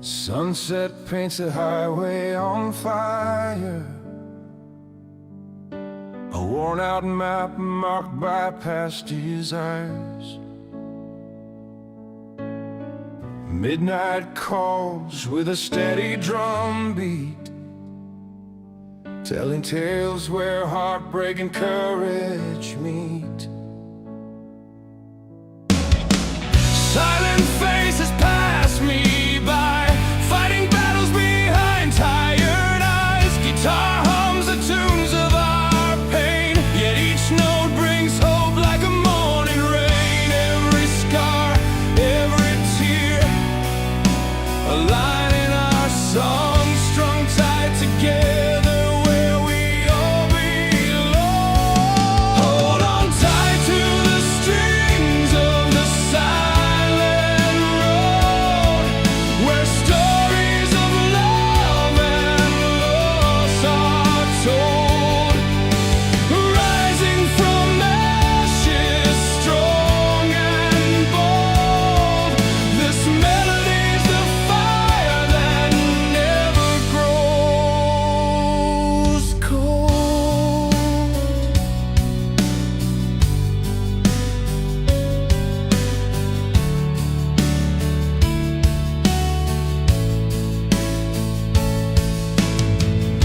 Sunset paints the highway on fire, a worn-out map marked by past desires. Midnight calls with a steady drum beat telling tales where heartbreak and courage meet. Silent faces pass me by, fighting battles behind tired eyes. Guitar hums the tunes of our pain, yet each note brings hope like a morning rain. Every scar, every tear, a line in our song, strung tight together where we all belong. Hold on tight to the strings of the silent road, where stories of love and loss are told. Rising from ashes, strong and bold, this melody's the fire that never grows cold.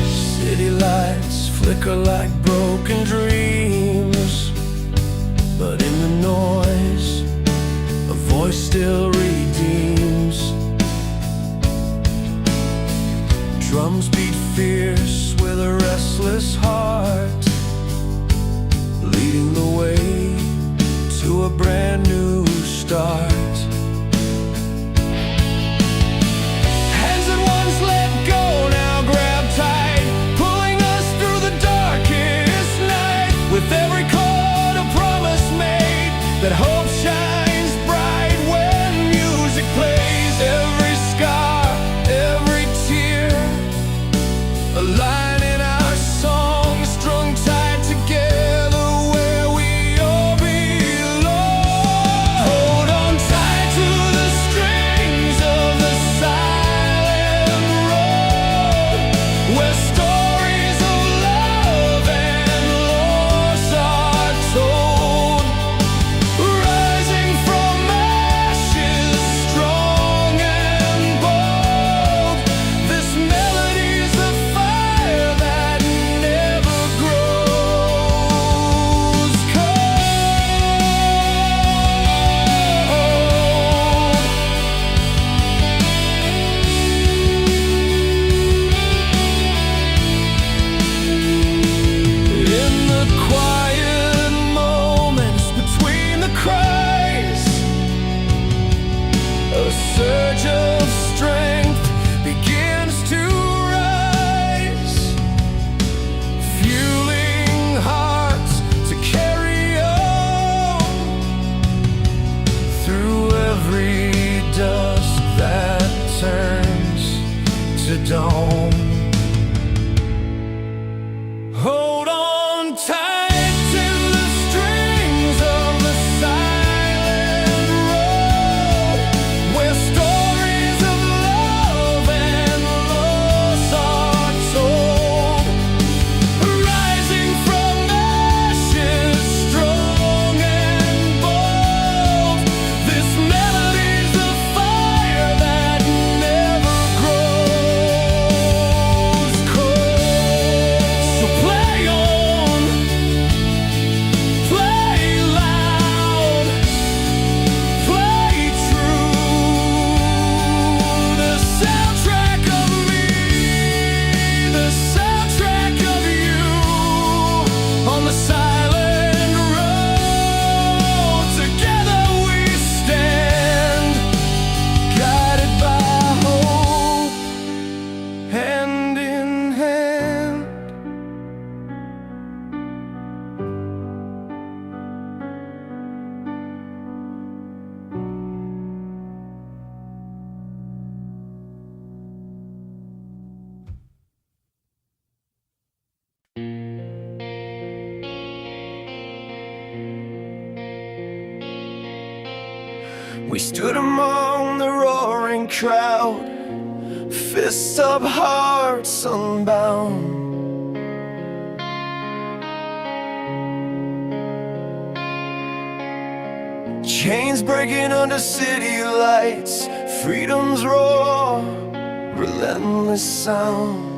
City lights flicker like broken dreams, but in the noise, a voice still redeems. Drums beat fierce with a restless heart, leading the way to a brand new start. Hands that once let go now grab tight, pulling us through the darkest night. With every chord a promise made, that hope shines bright when music plays. Every scar, every tear, a line in our song, strung tight together where we all belong. Hold on tight to the strings of the silent road, where stories of love and loss are told. Rising from ashes, strong and bold, this melody's the fire that never grows in the quiet moments between the cries. A surge of strength begins to rise, fueling hearts to carry on through every dusk that turns to dawn. Hold on tight to the strings of the silent road, where stories of love and loss are told. Rising from ashes, strong and bold, this melody's the fire that never grows cold. So play on, play loud, play true. The soundtrack of me, the soundtrack of you, on the silent road. Together we stand, guided by hope, hand in hand. We stood among the roaring crowd, fists up, hearts unbound. Chains breaking under city lights, freedom's roar, relentless sound.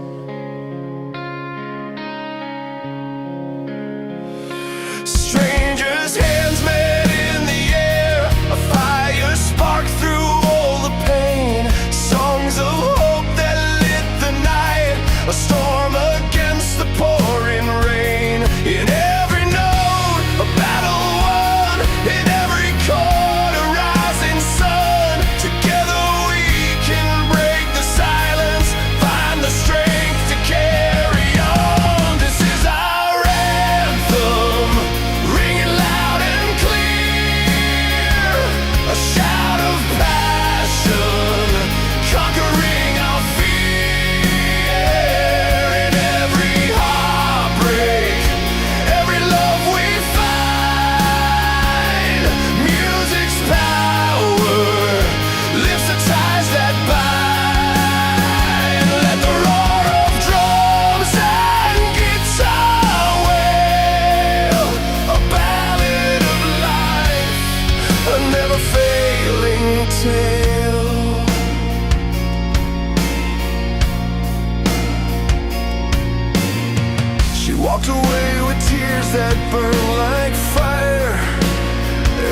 burn like fire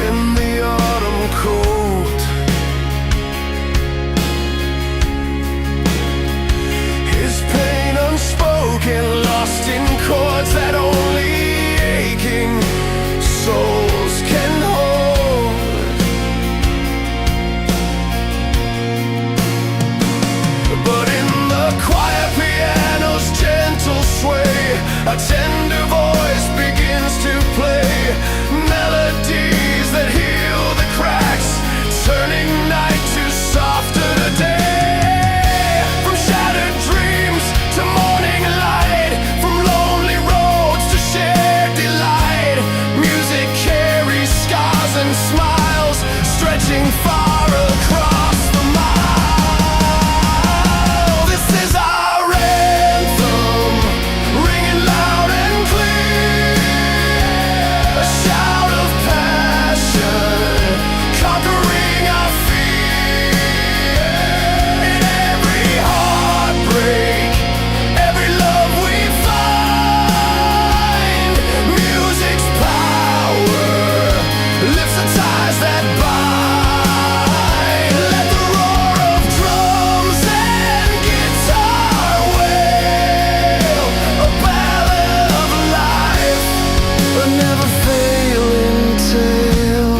in the autumn cold. His pain unspoken, lost in chords that only aching souls can hold. But in the quiet piano's gentle sway, a tender voice begins to play melodies that heal the cracks, turning night to softer day. From shattered dreams to morning light, from lonely roads to shared delight, music carries scars and smiles, stretching far across the mile. This is our anthem, ringing loud and clear, a shout of passion, conquering our fear. In every heartbreak, every love we find, music's power lifts the ties that bind. Let the roar of drums and guitar wail a ballad of life, a never failing tale.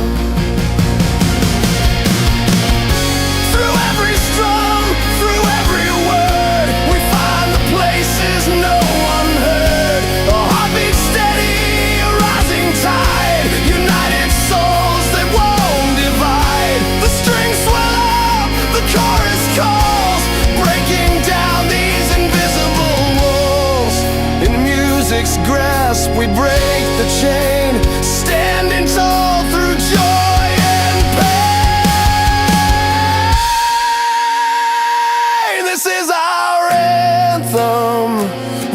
Through every strum, through every word, we find the places no one heard. A heartbeat steady, a rising tide, united souls that won't divide. The strings swell up, the chorus calls, breaking down these invisible walls. In music's grasp we break the chain, standing tall through joy and pain. This is our anthem,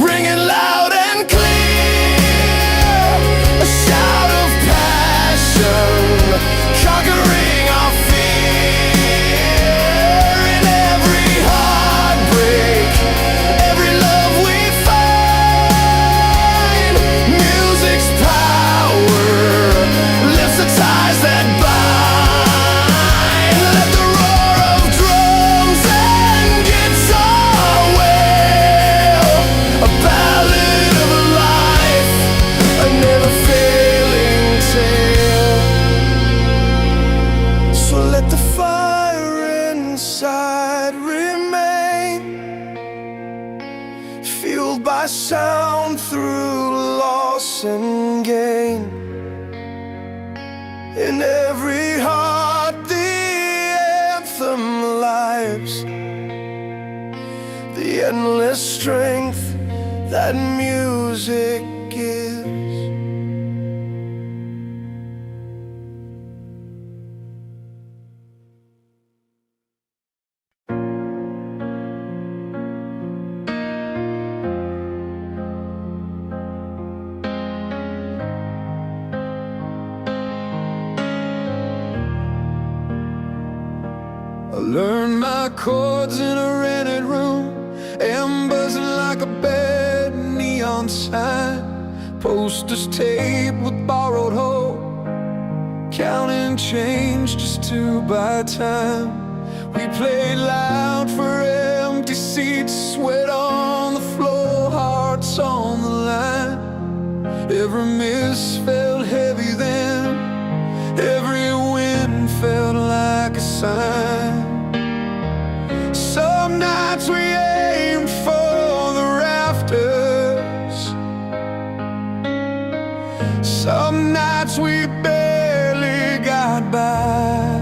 ringing loud and clear, a shout of passion, conquering our fear. In every heartbreak, every love we find, music's power lifts the ties that bind. Let the roar of drums and guitar wail a ballad of life, a never failing tale. So let the fire inside remain, fueled by sound through loss and gain. In every heart the anthem lives, the endless strength that music gives. I learned my chords in a rented room, embers like a bed, neon sign, posters taped with borrowed hope, counting change just to buy time. We played loud for empty seats, sweat on the floor, hearts on the line. Every miss felt heavy then, every wind felt like a sign. Some nights we aimed for the rafters, some nights we barely got by,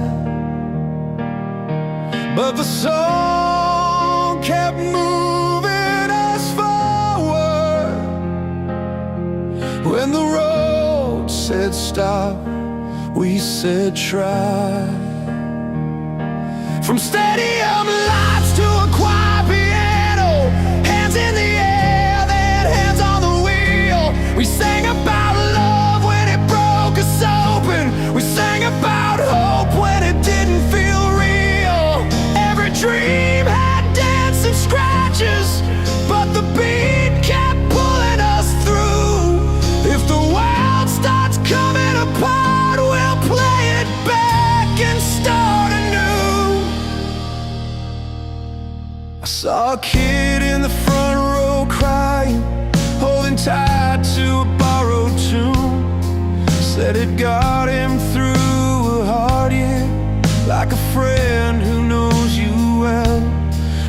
but the song kept moving us forward. When the road said stop, we said try. From stadium lights to a quiet piano, hands in the air, then hands on the wheel. We sang about love when it broke us open. We sang about hope when it didn't feel real. Every dream had dents and scratches, but the beat kept pulling us through. If the world Saw a kid in the front row crying, holding tight to a borrowed tune. Said it got him through a hard year, like a friend who knows you well.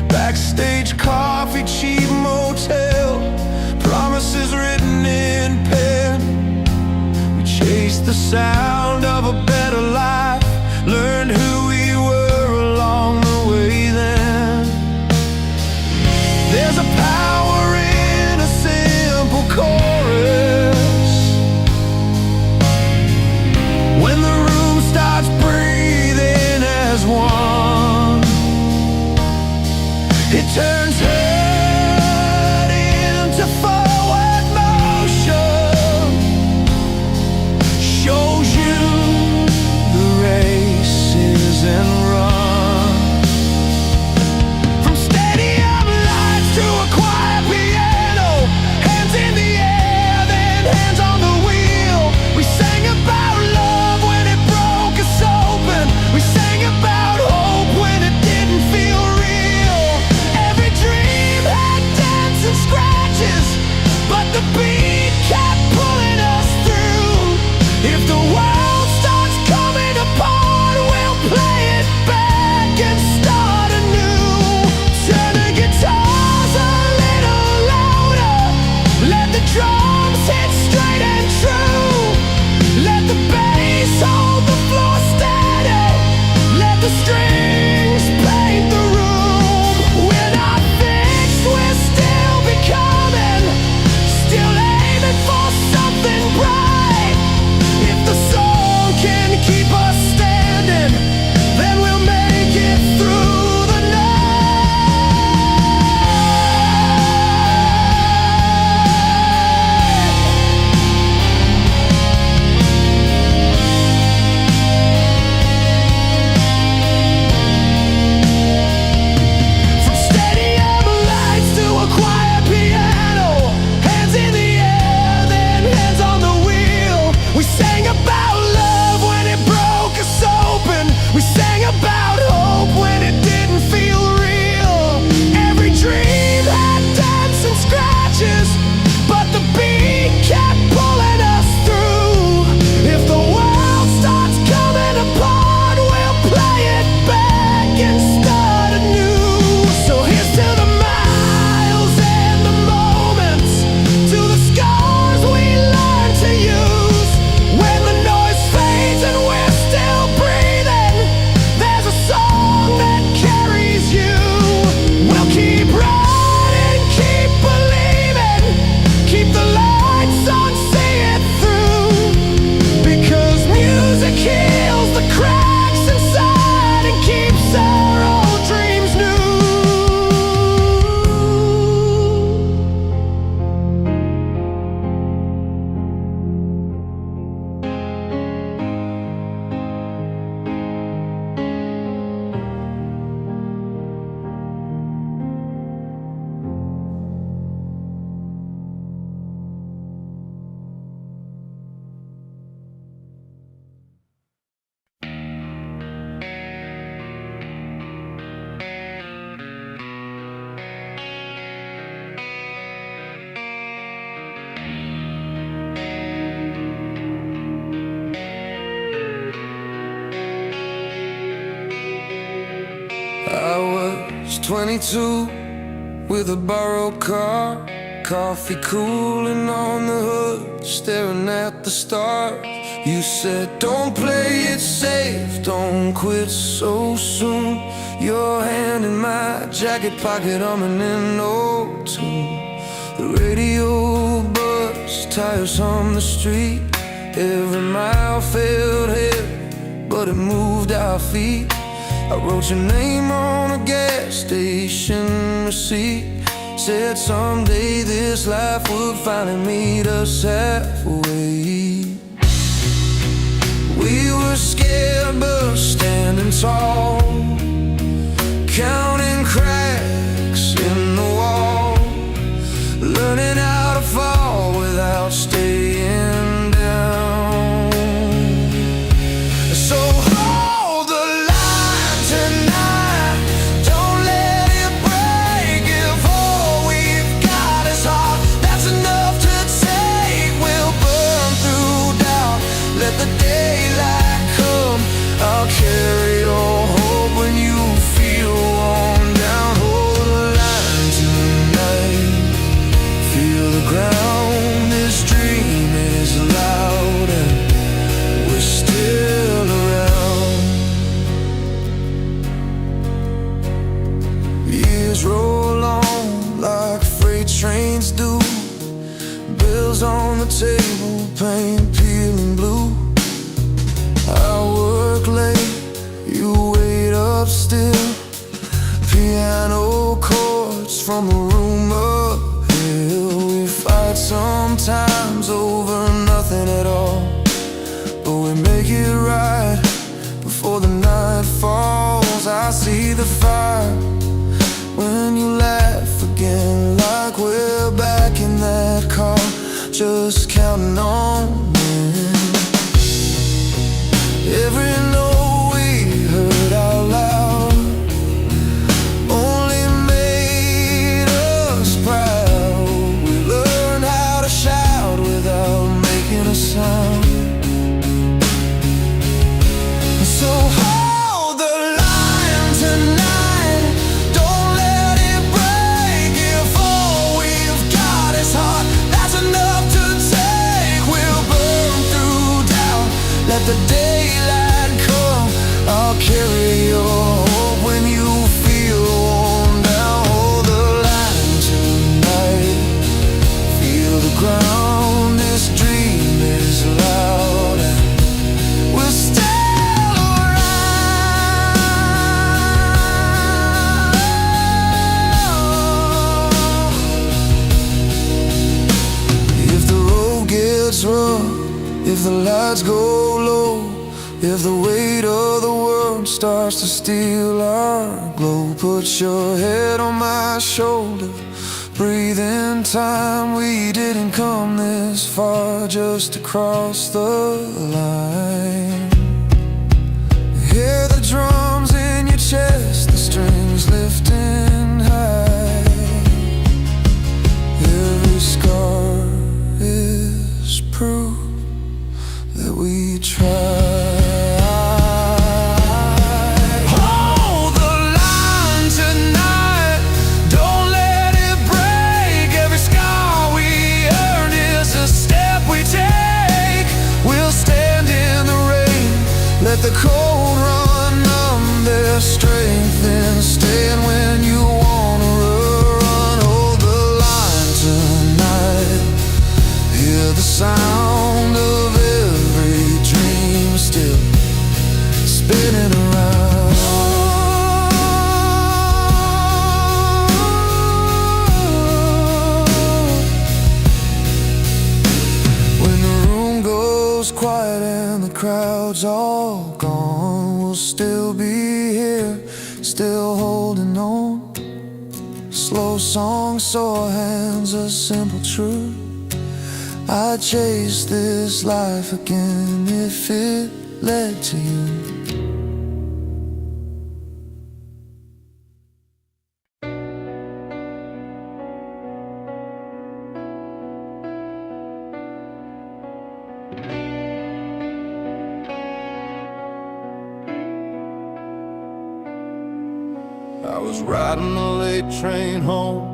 Backstage coffee, cheap motel, promises written in pen. We chased the sound of a better life, learned who we were along the way then. There's a power in a simple chorus. When the room starts breathing as one, it turns hurt into forward motion, shows you the race isn't run. From stadium lights to a quiet piano, hands in the air, then hands on the wheel. We sang about love when it broke us open. We sang about hope when it didn't feel real. Every dream had dents and scratches, but the beat kept pulling us through. If the world starts coming apart, we'll play it back and start anew. Turn the guitars a little louder, let the drums hit straight and true. Let the bass hold the floor steady, let the strings paint the room. We're not fixed, we're still becoming, still aiming for something bright. If the song can keep us standing, then we'll make it through the night. From stadium lights to a quiet piano, hands in the air, then hands on the wheel. We sang about love when it broke us open. We sang about hope when it didn't feel real. Every dream had dents and scratches, but the beat kept pulling us through. If the world starts coming apart, we'll play it back and start anew. So here's to the miles and the moments, to the scars we learn to use. When the noise fades and we're still breathing, there's a song that carries you. We'll keep riding, keep believing, keep the lights on, see it through. Because music heals the cracks inside and keeps our old dreams new. I was 22 with a borrowed car, coffee cooling on the hood, staring at the stars. You said, don't play it safe, don't quit so soon. Your hand in my jacket pocket, humming an old tune. The radio buzzed, tires hum the street. Every mile felt heavy, but it moved our feet. I wrote your name on a gas station receipt. Said someday this life would finally meet us halfway. We were scared but standing tall, counting cracks in the wall, learning how to fall without staying down. So hold the line tonight, don't let it break just counting on them. Every note we heard out loud only made us proud. We learned how to shout without making a sound. So hold the line tonight, don't let it break. If all we've got is heart, that's enough to take. We'll burn through doubt, let the daylight come. I'll carry your hope when you feel worn down. Hold the line tonight, feel the ground. This dream is loud and we'll stay. If the lights go low, if the weight of the world starts to steal our glow, put your head on my shoulder, breathe in time. We didn't come this far just to cross the line. Hear the drums in your chest, the strings lifting high. Every scar is proof that we tried. Hold the line tonight, don't let it break. Every scar we earn is a step we take. We'll stand in the rain, let the cold run numb their strength, and stand when you wanna run. Hold the line tonight, hear the sound of every dream still spinning around. When the room goes quiet and the crowd's all gone, we'll still be here, still holding on. Slow song, sore hands, a simple truth. I'd chase this life again if it led to you. I was riding the late train home,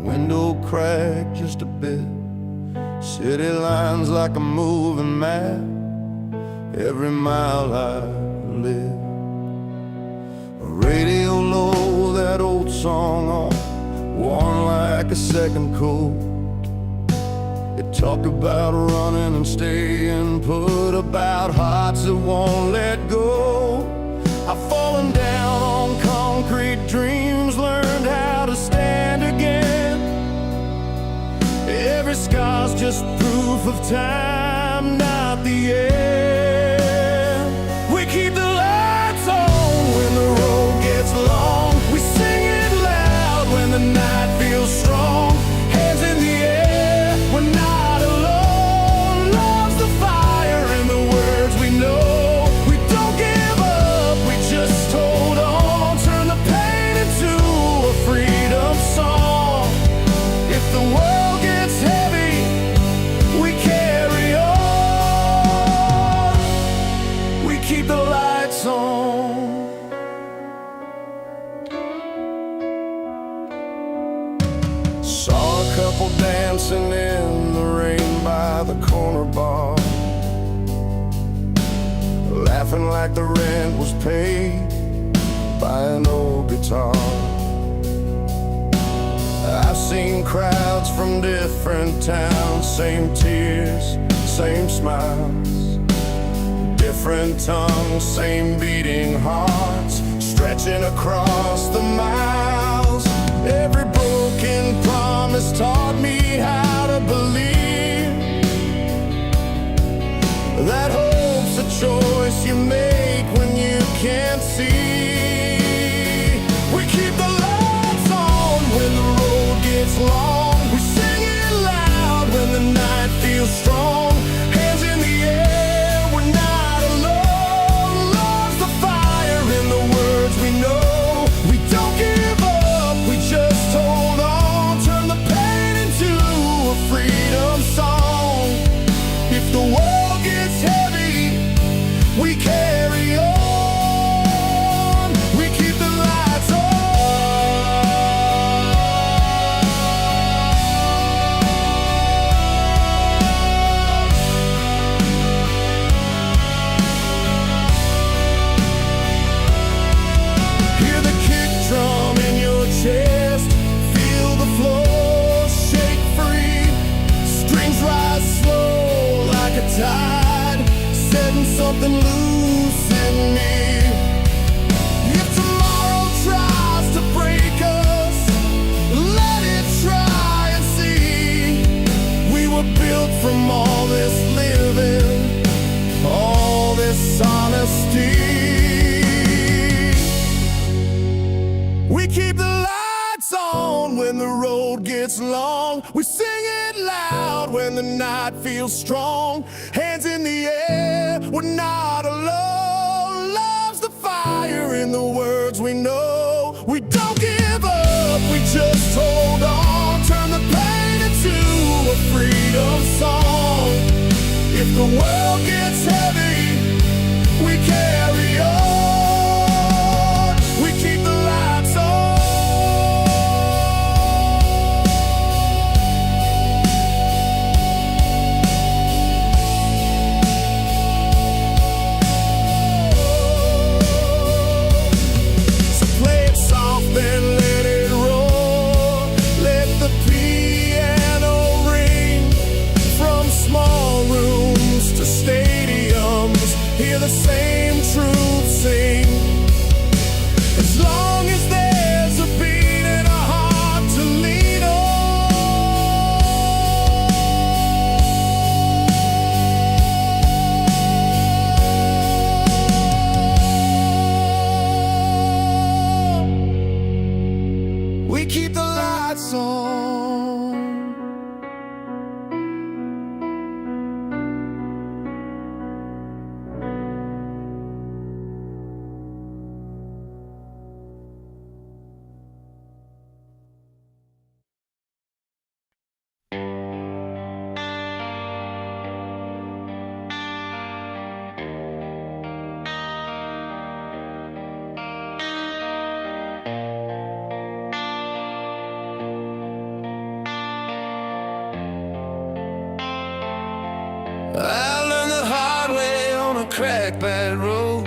window cracked just a bit. City lines like a moving map, every mile I live. Radio low, that old song on, worn like a second coat. It talked about running and staying put, about hearts that won't let go. I've fallen down on concrete dreams, learned how to stand again. Every scar's just proof of time, not the end. We keep the lights on when the road gets long. We sing it loud when the night feels strong. Hands in the air, we're not alone. Love's the fire in the words we know. We don't give up, we just hold on. Turn the pain into a freedom song. If the world gets heavy, we carry on. We keep the lights on. Saw a couple dancing in the rain by the corner bar, laughing like the rent was paid by an old guitar. I've seen crowds from different towns, same tears, same smiles, different tongues, same beating hearts, stretching across the miles. Every broken promise taught me how to believe that hope's a choice you make when you can't see. We keep the lights on when the road gets long. We sing it loud when the tide, setting something loose in me. If tomorrow tries to break us, let it try and see. We were built from all this living, all this honesty. We keep the lights on when the road gets long. We sing it loud when the night feels strong. Hands in the air, we're not alone. Love's the fire in the words we know. We don't give up, we just hold on. Turn the pain into a freedom song. If the world gets heavy, we carry on. We keep the lights on. So play it soft, then let it roar. Let the piano ring. From small rooms to stadiums, hear the same truth sing. As long as there's a beat and a heart to lean on, we keep the lights on. I learned the hard way on a cracked bad road.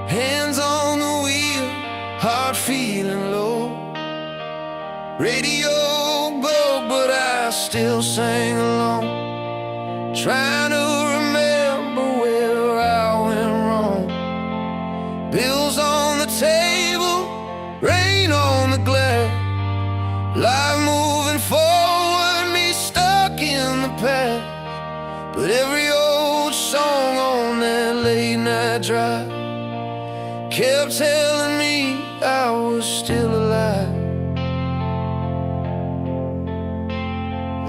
Hands on the wheel, heart feeling low. Radio broke, but I still sang along. Trying to remember where I went wrong. Bills on the table, rain on the glass. Life moving forward, me stuck in the past. But every old song on that late night drive kept telling me I was still alive.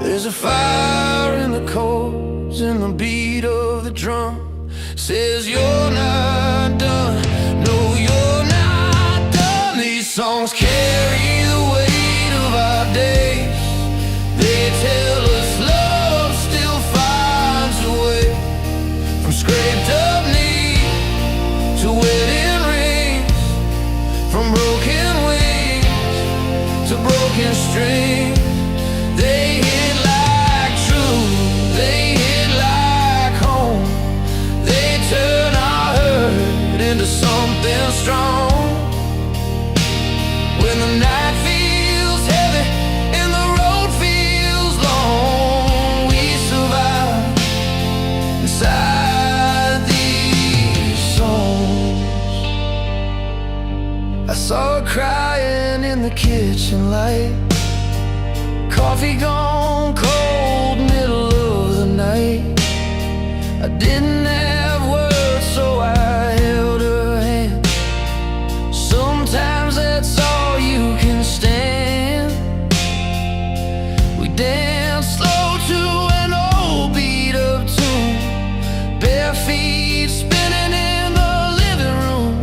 There's a fire in the chords and the beat of the drum says you're not done, no you're not done. These songs carry the weight of our days. They tell us love still finds a way. From scraped up knees to wedding rings, from broken wings to broken strings. They hit like truth, they hit like home. They turn our hurt into something strong. When the night feels heavy and the road feels long, we survive inside these songs. I saw her crying in the kitchen light. Coffee gone cold, middle of the night. I didn't have words, so I held her hand. Sometimes that's all you can stand. We danced slow to an old beat up tune, bare feet spinning in the living room.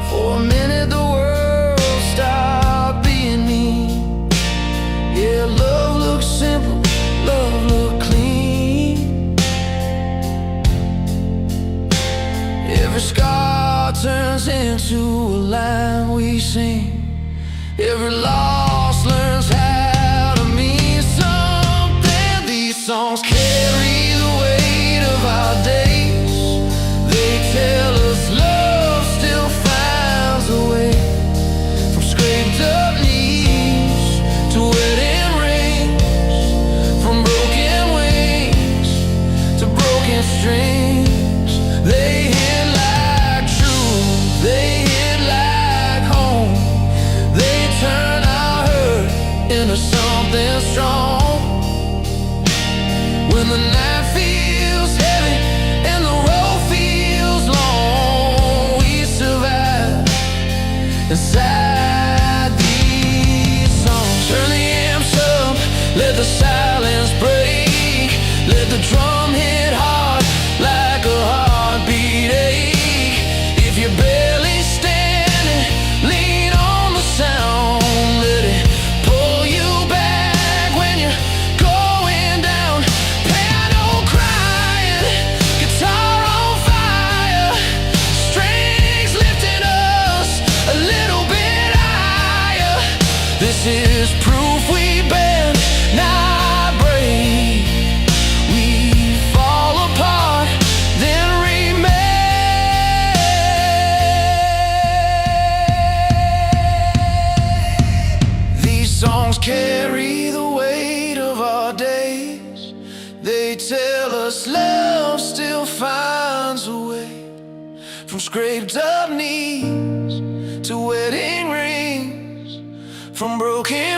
For a minute the world stopped being mean. Yeah, love looks simple, love looked clean. Every scar turns into a line we sing. Every loss learns how to mean something. These songs carry the weight of our days. They tell us love still finds a way. From scraped up knees to wedding rings, from broken wings dreams. They hit like truth, they hit like home. They turn our hurt into something strong. When the night feels heavy and the road feels long, we survive inside these songs. Turn the amps up, let the silence break. Let the drum hit hard like a heartbeat ache. If you're barely standing, lean on the sound. Let it pull you back when you're going down. Piano crying, guitar on fire, strings lifting us a little bit higher. This is proof we bend, not break. We fall apart, then remake. These songs carry the weight of our days. They tell us love still finds a way. From scraped up knees to wedding rings, from broken